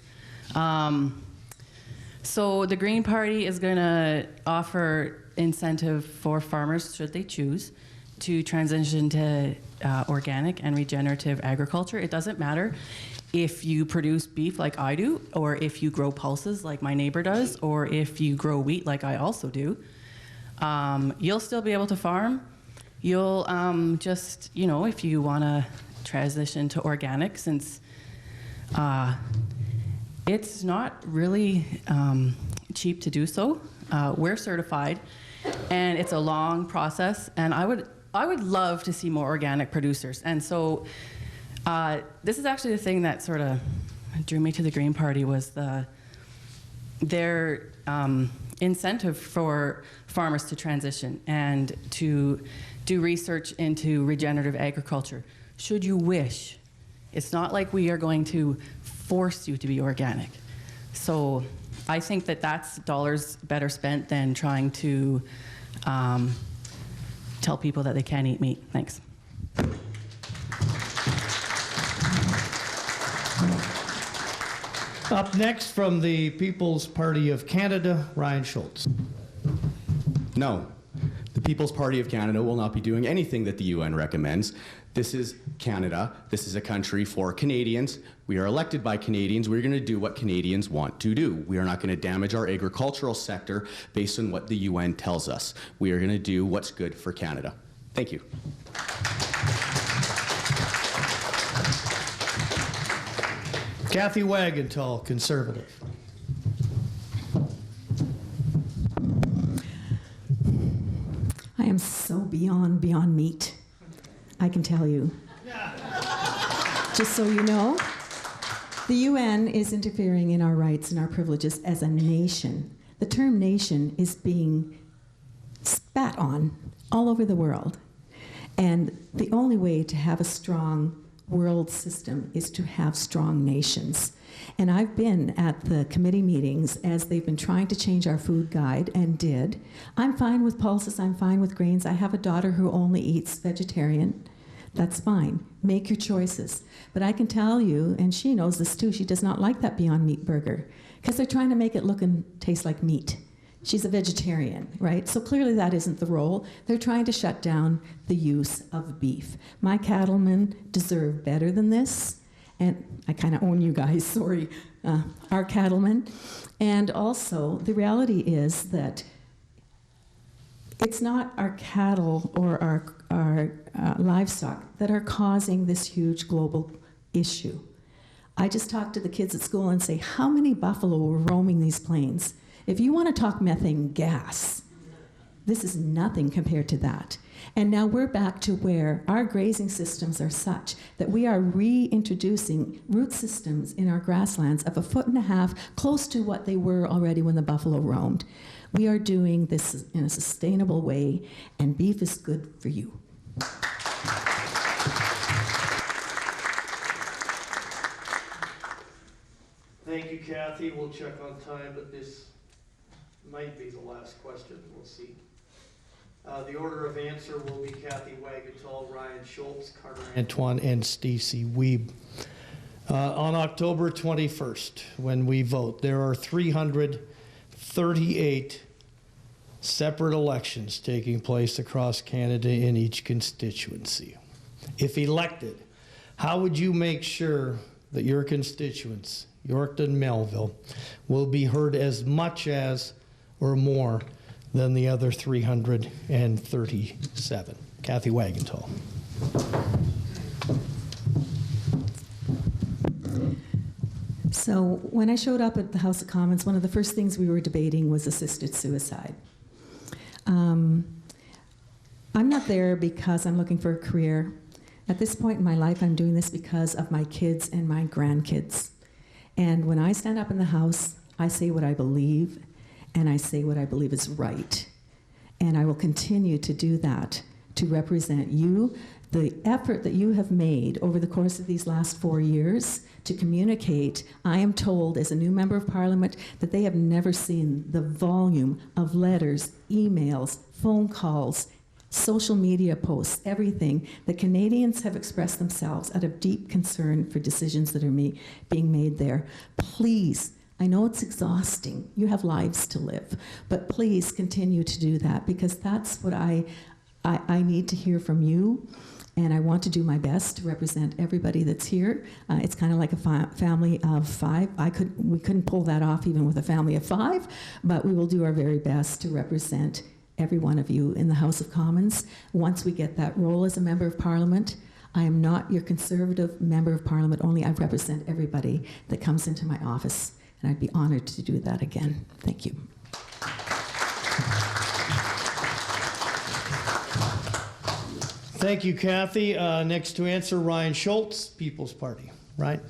So the Green Party is going to offer incentive for farmers, should they choose, to transition to organic and regenerative agriculture. It doesn't matter if you produce beef like I do, or if you grow pulses like my neighbor does, or if you grow wheat like I also do. You'll still be able to farm. You'll just, if you want to transition to organic, since it's not really cheap to do so. We're certified, and it's a long process, and I would love to see more organic producers. And so This is actually the thing that sort of drew me to the Green Party was their incentive for farmers to transition and to do research into regenerative agriculture. Should you wish, it's not like we are going to force you to be organic. So I think that that's dollars better spent than trying to tell people that they can't eat meat. Thanks. Up next from the People's Party of Canada, Ryan Schultz. No, the People's Party of Canada will not be doing anything that the UN recommends. This is Canada. This is a country for Canadians. We are elected by Canadians. We're going to do what Canadians want to do. We are not going to damage our agricultural sector based on what the UN tells us. We are going to do what's good for Canada. Thank you. Cathay Wagantall, Conservative. I am so beyond meat, I can tell you. Just so you know, the UN is interfering in our rights and our privileges as a nation. The term nation is being spat on all over the world. And the only way to have a strong world system is to have strong nations. And I've been at the committee meetings as they've been trying to change our food guide and did. I'm fine with pulses, I'm fine with grains. I have a daughter who only eats vegetarian. That's fine. Make your choices. But I can tell you, and she knows this too, she does not like that Beyond Meat burger because they're trying to make it look and taste like meat. She's a vegetarian, right? So clearly that isn't the role. They're trying to shut down the use of beef. My cattlemen deserve better than this. And I kind of own you guys, sorry, our cattlemen. And also, the reality is that it's not our cattle or our livestock that are causing this huge global issue. I just talked to the kids at school and say, how many buffalo were roaming these plains? If you want to talk methane gas, this is nothing compared to that. And now we're back to where our grazing systems are such that we are reintroducing root systems in our grasslands of 1.5 feet, close to what they were already when the buffalo roamed. We are doing this in a sustainable way, and beef is good for you. Thank you, Cathay. We'll check on time, but this might be the last question. We'll see. The order of answer will be Cathay Wagantall, Ryan Schultz, Antoine, and Stacey Wiebe. On October 21st, when we vote, there are 338 separate elections taking place across Canada in each constituency. If elected, how would you make sure that your constituents, Yorkton-Melville, will be heard as much as or more than the other 337? Cathay Wagantall. So when I showed up at the House of Commons, one of the first things we were debating was assisted suicide. I'm not there because I'm looking for a career. At this point in my life, I'm doing this because of my kids and my grandkids. And when I stand up in the House, I say what I believe, and I say what I believe is right. And I will continue to do that to represent you. The effort that you have made over the course of these last 4 years to communicate, I am told as a new member of Parliament that they have never seen the volume of letters, emails, phone calls, social media posts, everything, that Canadians have expressed themselves out of deep concern for decisions that are being made there. Please, I know it's exhausting. You have lives to live. But please continue to do that, because that's what I need to hear from you. And I want to do my best to represent everybody that's here. It's kind of like a family of 5. We couldn't pull that off even with a family of 5, but we will do our very best to represent every one of you in the House of Commons. Once we get that role as a member of Parliament, I am not your Conservative member of Parliament only. I represent everybody that comes into my office, and I'd be honored to do that again. Thank you. Thank you, Kathy. Next to answer, Ryan Schultz, People's Party. Ryan?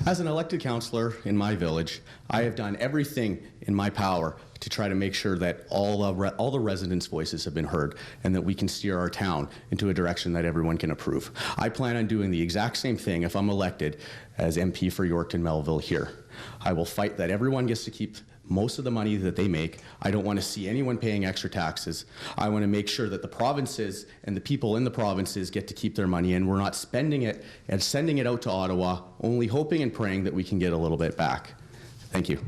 As an elected councillor in my village, I have done everything in my power to try to make sure that all the residents' voices have been heard and that we can steer our town into a direction that everyone can approve. I plan on doing the exact same thing if I'm elected as MP for Yorkton-Melville here. I will fight that everyone gets to keep most of the money that they make. I don't want to see anyone paying extra taxes. I want to make sure that the provinces and the people in the provinces get to keep their money, and we're not spending it and sending it out to Ottawa, only hoping and praying that we can get a little bit back. Thank you.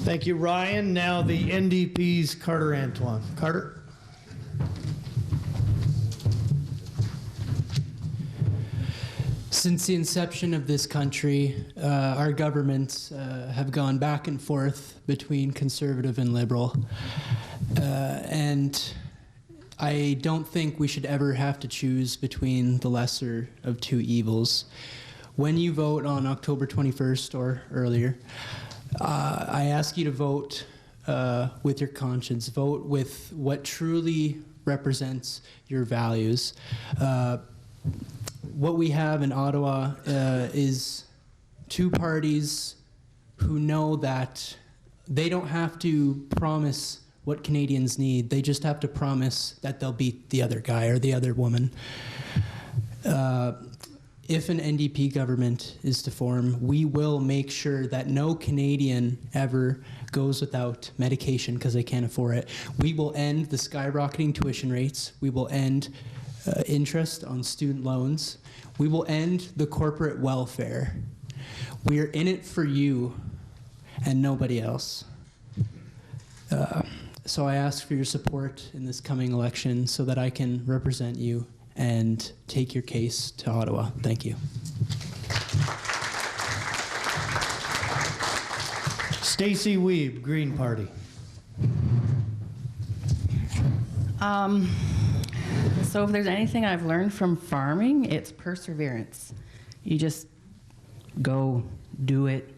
Thank you, Ryan. Now the NDP's Carter Antoine. Carter? Since the inception of this country, our governments have gone back and forth between conservative and liberal. And I don't think we should ever have to choose between the lesser of two evils. When you vote on October 21st or earlier, I ask you to vote with your conscience. Vote with what truly represents your values. What we have in Ottawa is two parties who know that they don't have to promise what Canadians need. They just have to promise that they'll beat the other guy or the other woman. If an NDP government is to form, we will make sure that no Canadian ever goes without medication because they can't afford it. We will end the skyrocketing tuition rates. We will end interest on student loans. We will end the corporate welfare. We are in it for you and nobody else. So I ask for your support in this coming election so that I can represent you and take your case to Ottawa. Thank you. Stacey Wiebe, Green Party. So if there's anything I've learned from farming, it's perseverance. You just go, do it,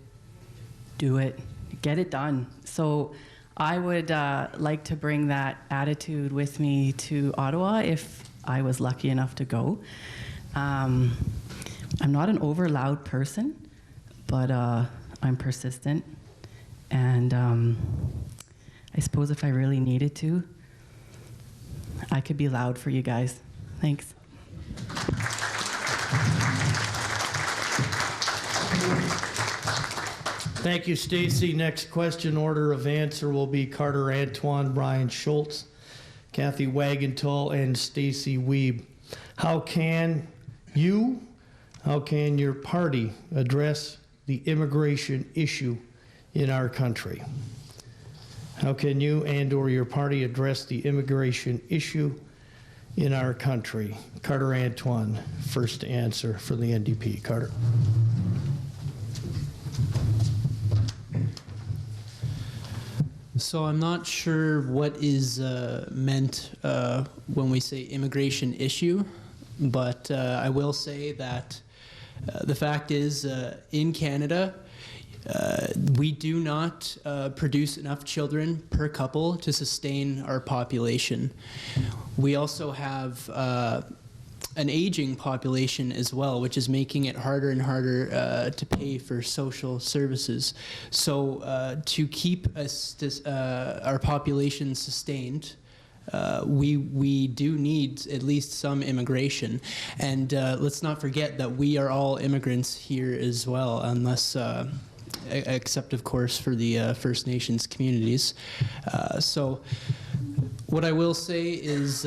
get it done. So I would like to bring that attitude with me to Ottawa if I was lucky enough to go. I'm not an over loud person, but I'm persistent. And I suppose if I really needed to, I could be loud for you guys. Thanks. Thank you, Stacey. Next question, order of answer will be Carter Antoine, Brian Schultz, Kathy Wagantall, and Stacey Wiebe. How can your party address the immigration issue in our country? How can you and/or your party address the immigration issue in our country? Carter Antoine, first to answer for the NDP. Carter. So I'm not sure what is meant when we say immigration issue, but I will say that the fact is in Canada, we do not produce enough children per couple to sustain our population. We also have an aging population as well, which is making it harder and harder to pay for social services. So to keep our population sustained, we do need at least some immigration. And let's not forget that we are all immigrants here as well, unless except of course for the First Nations communities. So what I will say is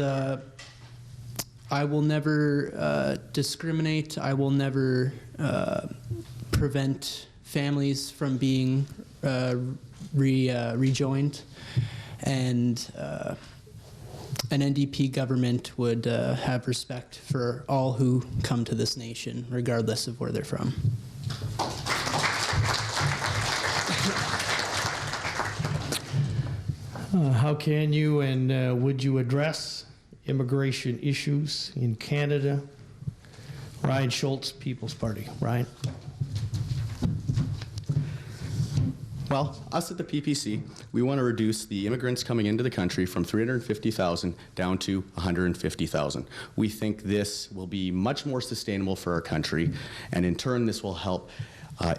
I will never discriminate. I will never prevent families from being rejoined. And an NDP government would have respect for all who come to this nation, regardless of where they're from. How can you and would you address immigration issues in Canada? Ryan Schultz, People's Party. Ryan. Well, us at the PPC, we want to reduce the immigrants coming into the country from 350,000 down to 150,000. We think this will be much more sustainable for our country, and in turn, this will help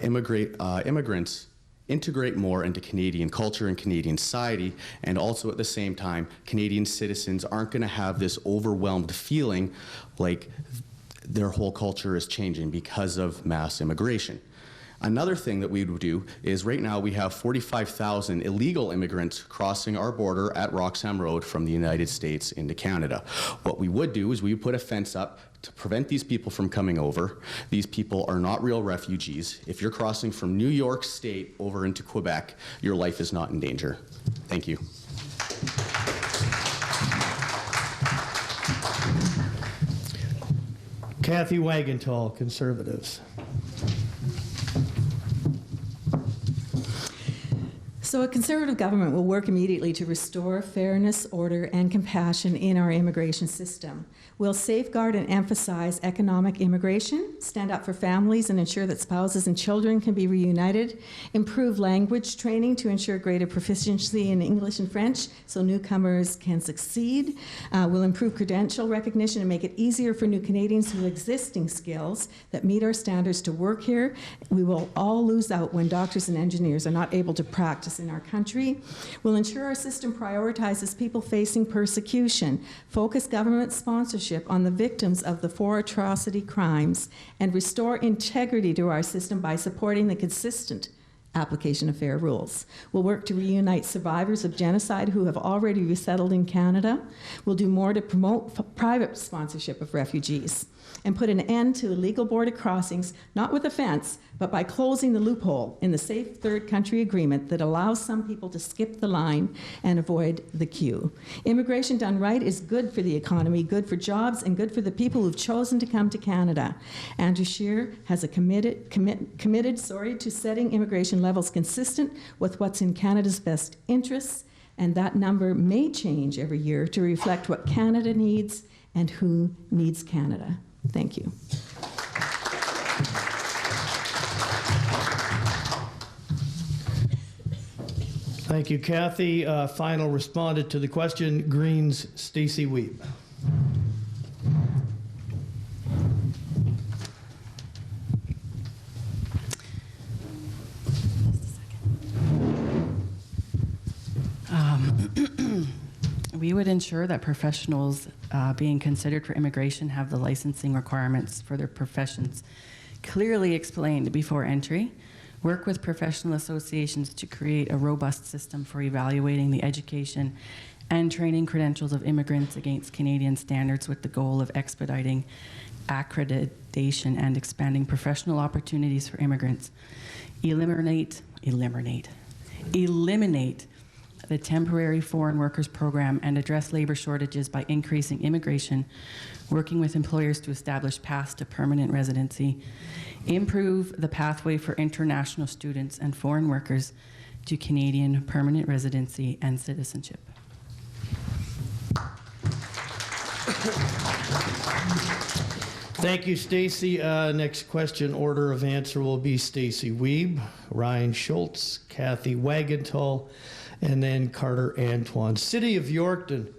immigrants integrate more into Canadian culture and Canadian society, and also at the same time, Canadian citizens aren't going to have this overwhelmed feeling like their whole culture is changing because of mass immigration. Another thing that we would do is right now we have 45,000 illegal immigrants crossing our border at Roxham Road from the United States into Canada. What we would do is we would put a fence up to prevent these people from coming over. These people are not real refugees. If you're crossing from New York State over into Quebec, your life is not in danger. Thank you. Cathay Wagantall, Conservatives. So a Conservative government will work immediately to restore fairness, order, and compassion in our immigration system. We'll safeguard and emphasize economic immigration, stand up for families and ensure that spouses and children can be reunited, improve language training to ensure greater proficiency in English and French so newcomers can succeed. We'll improve credential recognition and make it easier for new Canadians who have existing skills that meet our standards to work here. We will all lose out when doctors and engineers are not able to practice in our country. We'll ensure our system prioritizes people facing persecution, focus government sponsorship on the victims of the 4 atrocity crimes, and restore integrity to our system by supporting the consistent application of fair rules. We'll work to reunite survivors of genocide who have already resettled in Canada. We'll do more to promote private sponsorship of refugees and put an end to illegal border crossings, not with a fence, but by closing the loophole in the Safe Third Country Agreement that allows some people to skip the line and avoid the queue. Immigration done right is good for the economy, good for jobs, and good for the people who've chosen to come to Canada. Andrew Scheer has committed to setting immigration levels consistent with what's in Canada's best interests, and that number may change every year to reflect what Canada needs and who needs Canada. Thank you. Thank you, Cathay. Final respondent to the question, Greens, Stacey Wiebe. We would ensure that professionals being considered for immigration have the licensing requirements for their professions clearly explained before entry, work with professional associations to create a robust system for evaluating the education and training credentials of immigrants against Canadian standards with the goal of expediting accreditation and expanding professional opportunities for immigrants. Eliminate the temporary foreign workers program and address labor shortages by increasing immigration, working with employers to establish paths to permanent residency, improve the pathway for international students and foreign workers to Canadian permanent residency and citizenship. Thank you, Stacey. Next question, order of answer will be Stacey Wiebe, Ryan Schultz, Cathay Wagantall, and then Carter Antoine. City of Yorkton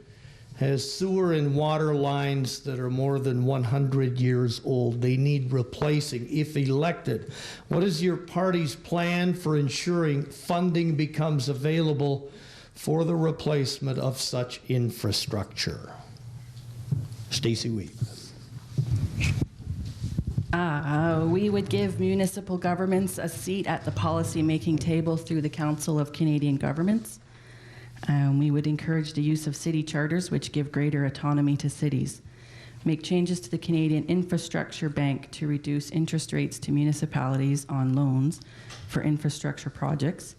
has sewer and water lines that are more than 100 years old. They need replacing if elected. What is your party's plan for ensuring funding becomes available for the replacement of such infrastructure? Stacey Wiebe. We would give municipal governments a seat at the policy-making table through the Council of Canadian Governments. We would encourage the use of city charters, which give greater autonomy to cities. Make changes to the Canadian Infrastructure Bank to reduce interest rates to municipalities on loans for infrastructure projects.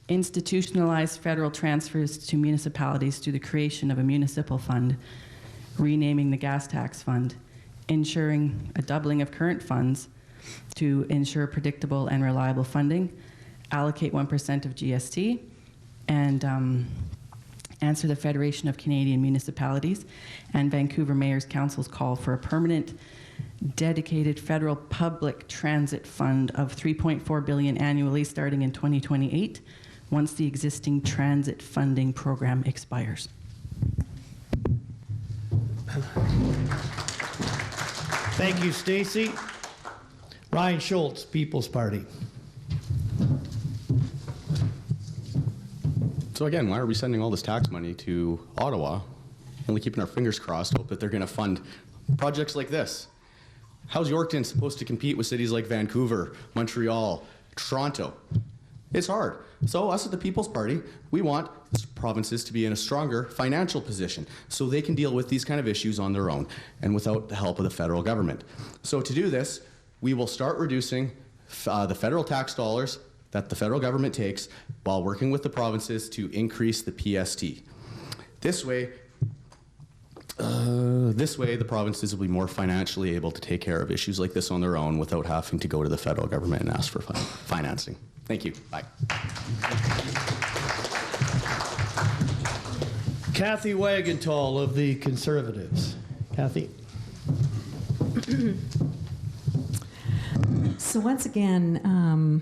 Institutionalize federal transfers to municipalities through the creation of a municipal fund, renaming the gas tax fund, ensuring a doubling of current funds to ensure predictable and reliable funding, allocate 1% of GST, and answer the Federation of Canadian Municipalities and Vancouver Mayor's Council's call for a permanent dedicated federal public transit fund of $3.4 billion annually starting in 2028 once the existing transit funding program expires. Thank you, Stacey. Ryan Schultz, People's Party. So again, why are we sending all this tax money to Ottawa, only keeping our fingers crossed, hope that they're going to fund projects like this? How's Yorkton supposed to compete with cities like Vancouver, Montreal, Toronto? It's hard. So us at the People's Party, we want provinces to be in a stronger financial position so they can deal with these kind of issues on their own and without the help of the federal government. So to do this, we will start reducing the federal tax dollars that the federal government takes while working with the provinces to increase the PST. This way, the provinces will be more financially able to take care of issues like this on their own without having to go to the federal government and ask for financing. Thank you. Bye. Cathay Wagantall of the Conservatives. Cathay. So once again,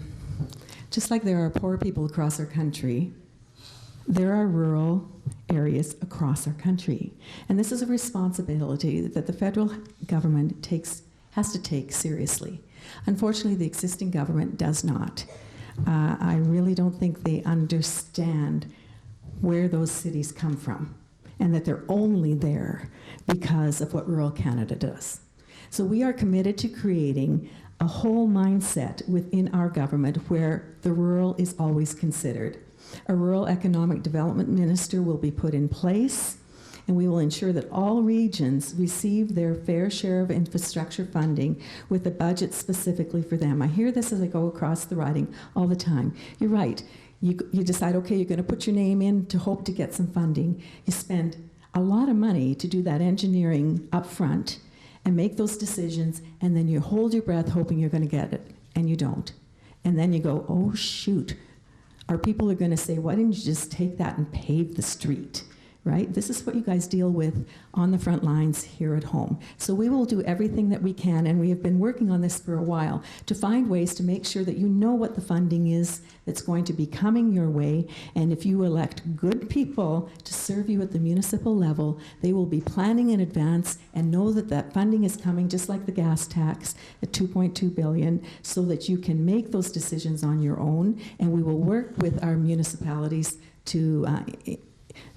just like there are poor people across our country, there are rural areas across our country. And this is a responsibility that the federal government has to take seriously. Unfortunately, the existing government does not. I really don't think they understand where those cities come from and that they're only there because of what rural Canada does. So we are committed to creating a whole mindset within our government where the rural is always considered. A rural economic development minister will be put in place, and we will ensure that all regions receive their fair share of infrastructure funding with a budget specifically for them. I hear this as I go across the riding all the time. You're right. You decide, okay, you're going to put your name in to hope to get some funding. You spend a lot of money to do that engineering up front and make those decisions, and then you hold your breath hoping you're going to get it, and you don't. And then you go, oh, shoot. Our people are going to say, why didn't you just take that and pave the street? Right? This is what you guys deal with on the front lines here at home. So we will do everything that we can, and we have been working on this for a while, to find ways to make sure that you know what the funding is that's going to be coming your way. And if you elect good people to serve you at the municipal level, they will be planning in advance and know that that funding is coming, just like the gas tax at $2.2 billion, so that you can make those decisions on your own. And we will work with our municipalities to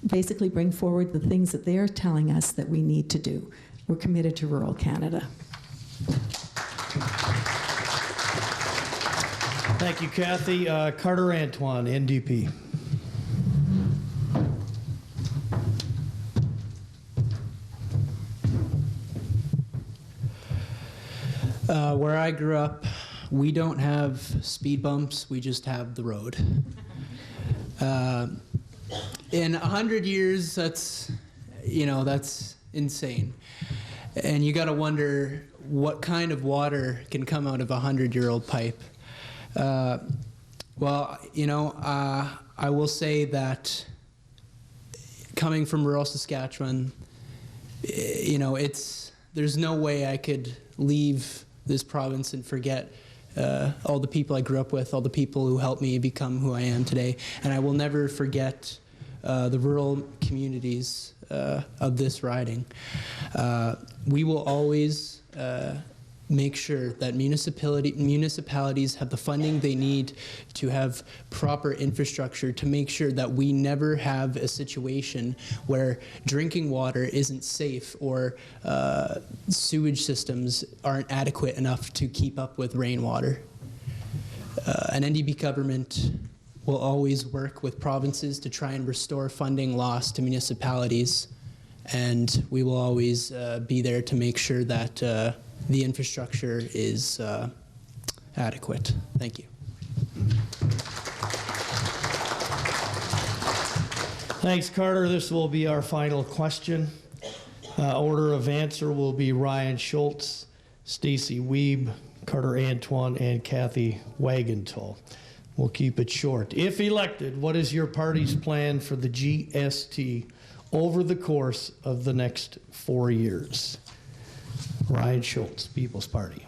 basically bring forward the things that they're telling us that we need to do. We're committed to rural Canada. Thank you, Cathay. Carter Antoine, NDP. Where I grew up, we don't have speed bumps, we just have the road. In 100 years, that's insane. And you gotta wonder what kind of water can come out of a 100-year-old pipe. I will say that coming from rural Saskatchewan, there's no way I could leave this province and forget all the people I grew up with, all the people who helped me become who I am today. And I will never forget the rural communities of this riding. We will always make sure that municipalities have the funding they need to have proper infrastructure to make sure that we never have a situation where drinking water isn't safe or sewage systems aren't adequate enough to keep up with rainwater. An NDP government will always work with provinces to try and restore funding lost to municipalities, and we will always be there to make sure that the infrastructure is adequate. Thank you. Thanks, Carter. This will be our final question. Order of answer will be Ryan Schultz, Stacey Wiebe, Carter Antoine, and Cathay Wagantall. We'll keep it short. If elected, what is your party's plan for the GST over the course of the next 4 years? Ryan Schultz, People's Party.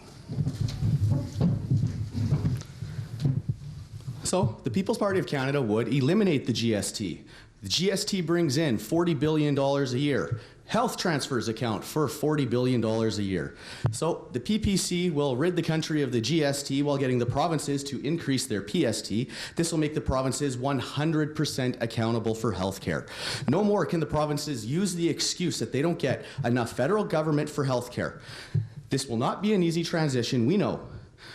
So, the People's Party of Canada would eliminate the GST. The GST brings in $40 billion a year. Health transfers account for $40 billion a year. So the PPC will rid the country of the GST while getting the provinces to increase their PST. This will make the provinces 100% accountable for health care. No more can the provinces use the excuse that they don't get enough federal government for health care. This will not be an easy transition, we know.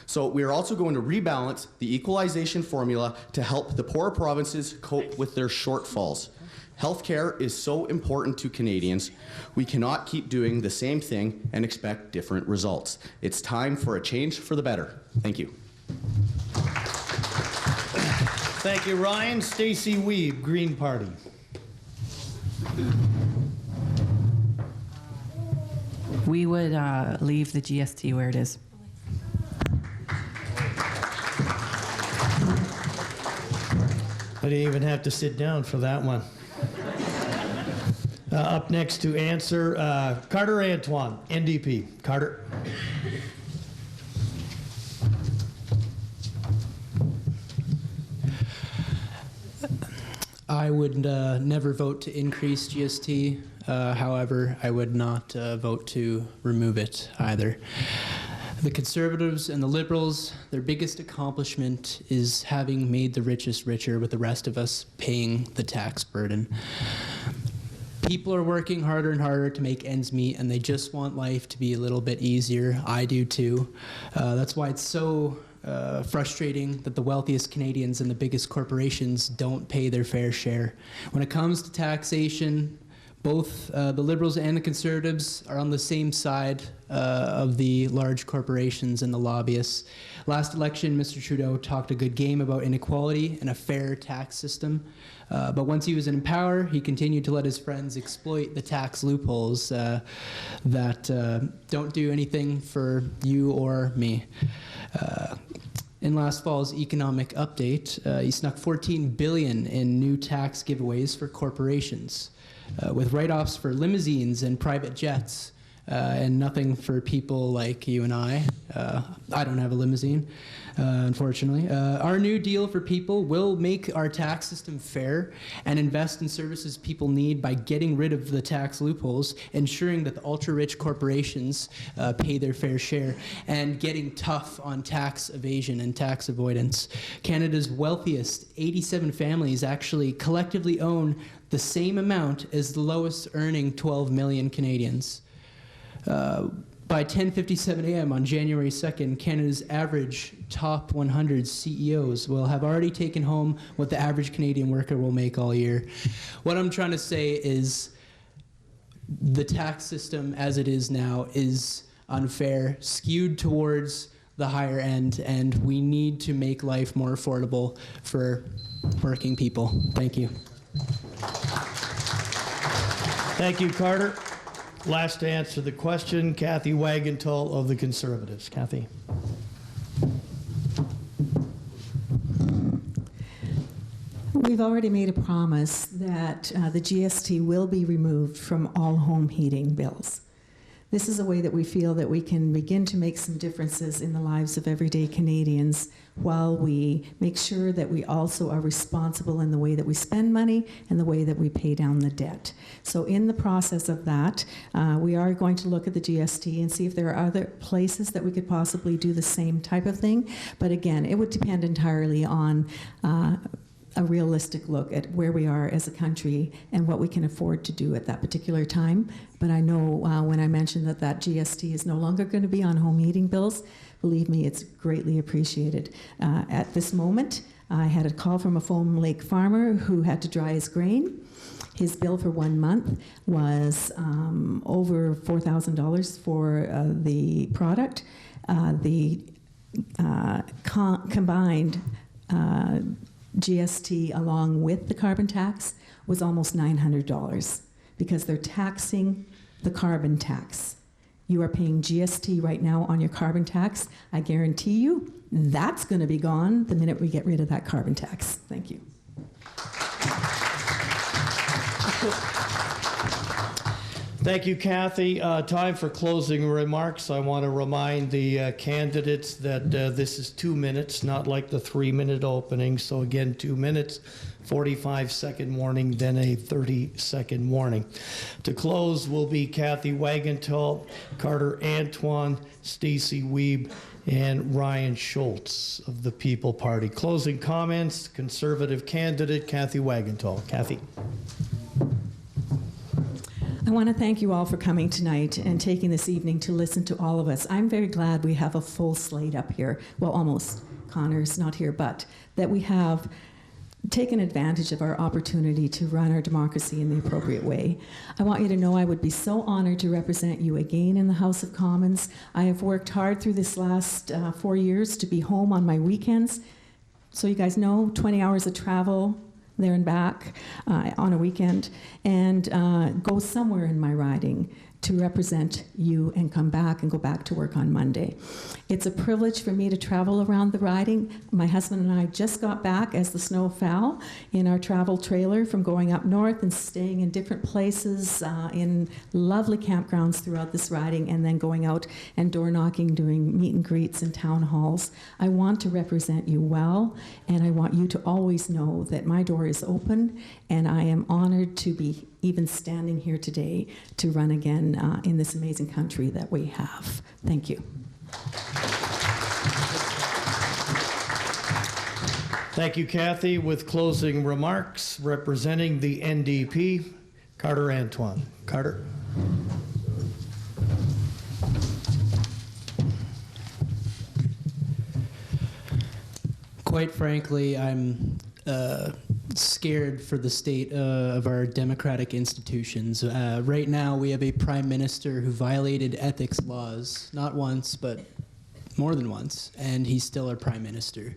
So we are also going to rebalance the equalization formula to help the poorer provinces cope with their shortfalls. Healthcare is so important to Canadians. We cannot keep doing the same thing and expect different results. It's time for a change for the better. Thank you. Thank you, Ryan. Stacey Wiebe, Green Party. We would leave the GST where it is. I didn't even have to sit down for that one. Up next to answer, Carter Antoine, NDP. Carter. I would never vote to increase GST. However, I would not vote to remove it either. The Conservatives and the Liberals, their biggest accomplishment is having made the richest richer with the rest of us paying the tax burden. People are working harder and harder to make ends meet, and they just want life to be a little bit easier. I do too. That's why it's so frustrating that the wealthiest Canadians and the biggest corporations don't pay their fair share. When it comes to taxation, both the Liberals and the Conservatives are on the same side of the large corporations and the lobbyists. Last election, Mr. Trudeau talked a good game about inequality and a fair tax system. But once he was in power, he continued to let his friends exploit the tax loopholes that don't do anything for you or me. In last fall's economic update, he snuck $14 billion in new tax giveaways for corporations, with write-offs for limousines and private jets, and nothing for people like you and I. I don't have a limousine, unfortunately. Our new deal for people will make our tax system fair and invest in services people need by getting rid of the tax loopholes, ensuring that the ultra-rich corporations pay their fair share, and getting tough on tax evasion and tax avoidance. Canada's wealthiest 87 families actually collectively own the same amount as the lowest earning 12 million Canadians. By 10:57 a.m. on January 2nd, Canada's average top 100 CEOs will have already taken home what the average Canadian worker will make all year. What I'm trying to say is the tax system as it is now is unfair, skewed towards the higher end, and we need to make life more affordable for working people. Thank you. Thank you, Carter. Last to answer the question, Kathy Wagantall of the Conservatives. Kathy. We've already made a promise that the GST will be removed from all home heating bills. This is a way that we feel that we can begin to make some differences in the lives of everyday Canadians while we make sure that we also are responsible in the way that we spend money and the way that we pay down the debt. So in the process of that, we are going to look at the GST and see if there are other places that we could possibly do the same type of thing. But again, it would depend entirely on a realistic look at where we are as a country and what we can afford to do at that particular time. But I know when I mentioned that GST is no longer going to be on home heating bills, believe me, it's greatly appreciated. At this moment, I had a call from a Foam Lake farmer who had to dry his grain. His bill for 1 month was over $4,000 for the product. The combined GST along with the carbon tax was almost $900 because they're taxing the carbon tax. You are paying GST right now on your carbon tax. I guarantee you that's going to be gone the minute we get rid of that carbon tax. Thank you. Thank you, Cathay. Time for closing remarks. I want to remind the candidates that this is 2 minutes, not like the 3-minute opening. So again, 2 minutes, 45-second warning, then a 30-second warning. To close will be Cathay Wagantall, Carter Antoine, Stacey Wiebe, and Ryan Schultz of the People Party. Closing comments, Conservative candidate Cathay Wagantall. Cathay. I want to thank you all for coming tonight and taking this evening to listen to all of us. I'm very glad we have a full slate up here. Well, almost. Connor's not here, but that we have taken advantage of our opportunity to run our democracy in the appropriate way. I want you to know I would be so honored to represent you again in the House of Commons. I have worked hard through this last 4 years to be home on my weekends. So you guys know, 20 hours of travel there and back on a weekend, and go somewhere in my riding to represent you and come back and go back to work on Monday. It's a privilege for me to travel around the riding. My husband and I just got back as the snow fell in our travel trailer from going up north and staying in different places in lovely campgrounds throughout this riding, and then going out and door knocking, doing meet and greets and town halls. I want to represent you well, and I want you to always know that my door is open, and I am honored to be even standing here today to run again in this amazing country that we have. Thank you. Thank you, Cathay. With closing remarks, representing the NDP, Carter Antoine. Carter. Quite frankly, I'm scared for the state of our democratic institutions. Right now, we have a prime minister who violated ethics laws, not once, but more than once, and he's still our prime minister.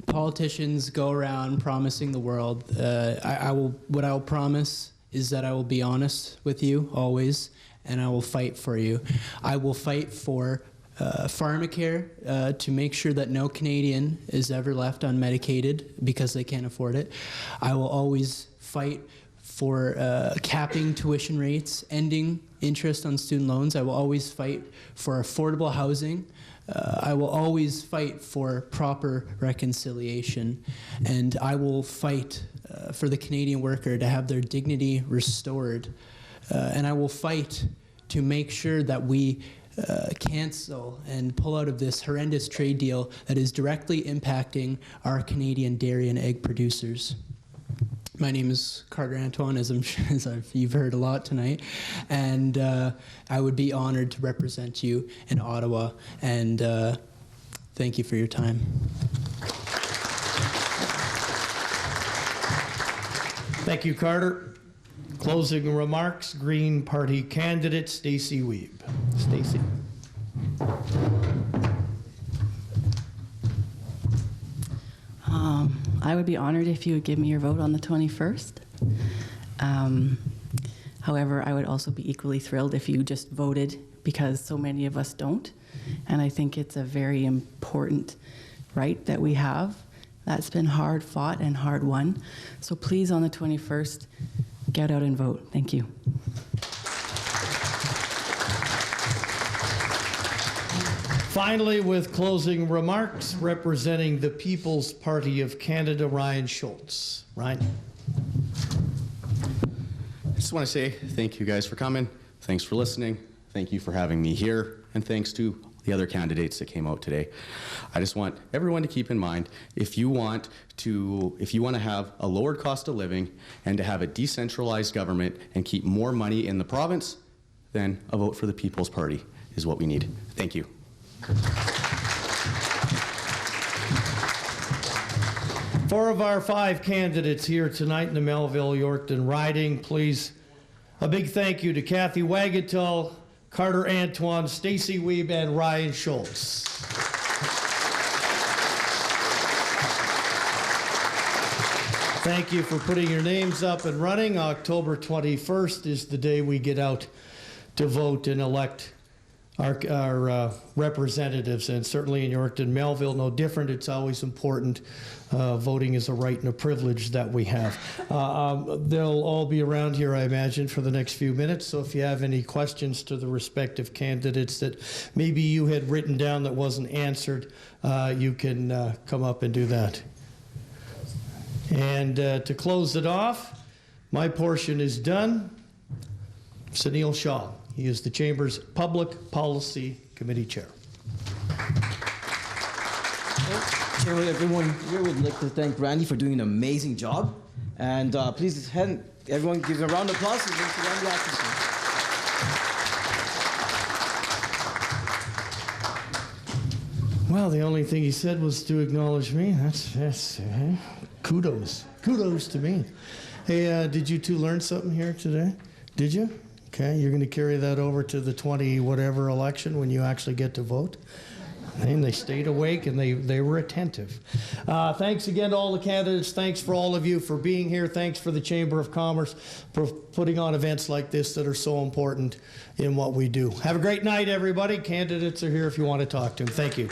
Politicians go around promising the world. What I will promise is that I will be honest with you always, and I will fight for you. I will fight for pharmacare to make sure that no Canadian is ever left unmedicated because they can't afford it. I will always fight for capping tuition rates, ending interest on student loans. I will always fight for affordable housing. I will always fight for proper reconciliation, and I will fight for the Canadian worker to have their dignity restored, and I will fight to make sure that we cancel and pull out of this horrendous trade deal that is directly impacting our Canadian dairy and egg producers. My name is Carter Antoine, as you've heard a lot tonight, and I would be honored to represent you in Ottawa, and thank you for your time. Thank you, Carter. Closing remarks, Green Party candidate Stacey Wiebe. Stacey. I would be honored if you would give me your vote on the 21st. However, I would also be equally thrilled if you just voted, because so many of us don't. And I think it's a very important right that we have that's been hard fought and hard won. So please, on the 21st, get out and vote. Thank you. Finally, with closing remarks, representing the People's Party of Canada, Ryan Schultz. Ryan. I just want to say thank you guys for coming. Thanks for listening. Thank you for having me here. And thanks to the other candidates that came out today. I just want everyone to keep in mind, if you want to have a lowered cost of living and to have a decentralized government and keep more money in the province, then a vote for the People's Party is what we need. Thank you. 4 of our 5 candidates here tonight in the Melville-Yorkton riding. Please, a big thank you to Cathay Wagantall, Carter Antoine, Stacey Wiebe, and Ryan Schultz. Thank you for putting your names up and running. October 21st is the day we get out to vote and elect our representatives, and certainly in Yorkton-Melville, no different. It's always important. Voting is a right and a privilege that we have. They'll all be around here, I imagine, for the next few minutes, so if you have any questions to the respective candidates that maybe you had written down that wasn't answered, you can come up and do that. And to close it off, my portion is done. Sunil Shah. He is the Chamber's Public Policy Committee Chair. Chair, everyone here would like to thank Randy for doing an amazing job. And please, everyone give a round of applause to Randy Atkinson. Well, the only thing he said was to acknowledge me. That's kudos. Kudos to me. Hey, did you two learn something here today? Did you? Okay, you're going to carry that over to the 20-whatever election when you actually get to vote? And they stayed awake and they were attentive. Thanks again to all the candidates. Thanks for all of you for being here. Thanks for the Chamber of Commerce for putting on events like this that are so important in what we do. Have a great night, everybody. Candidates are here if you want to talk to them. Thank you.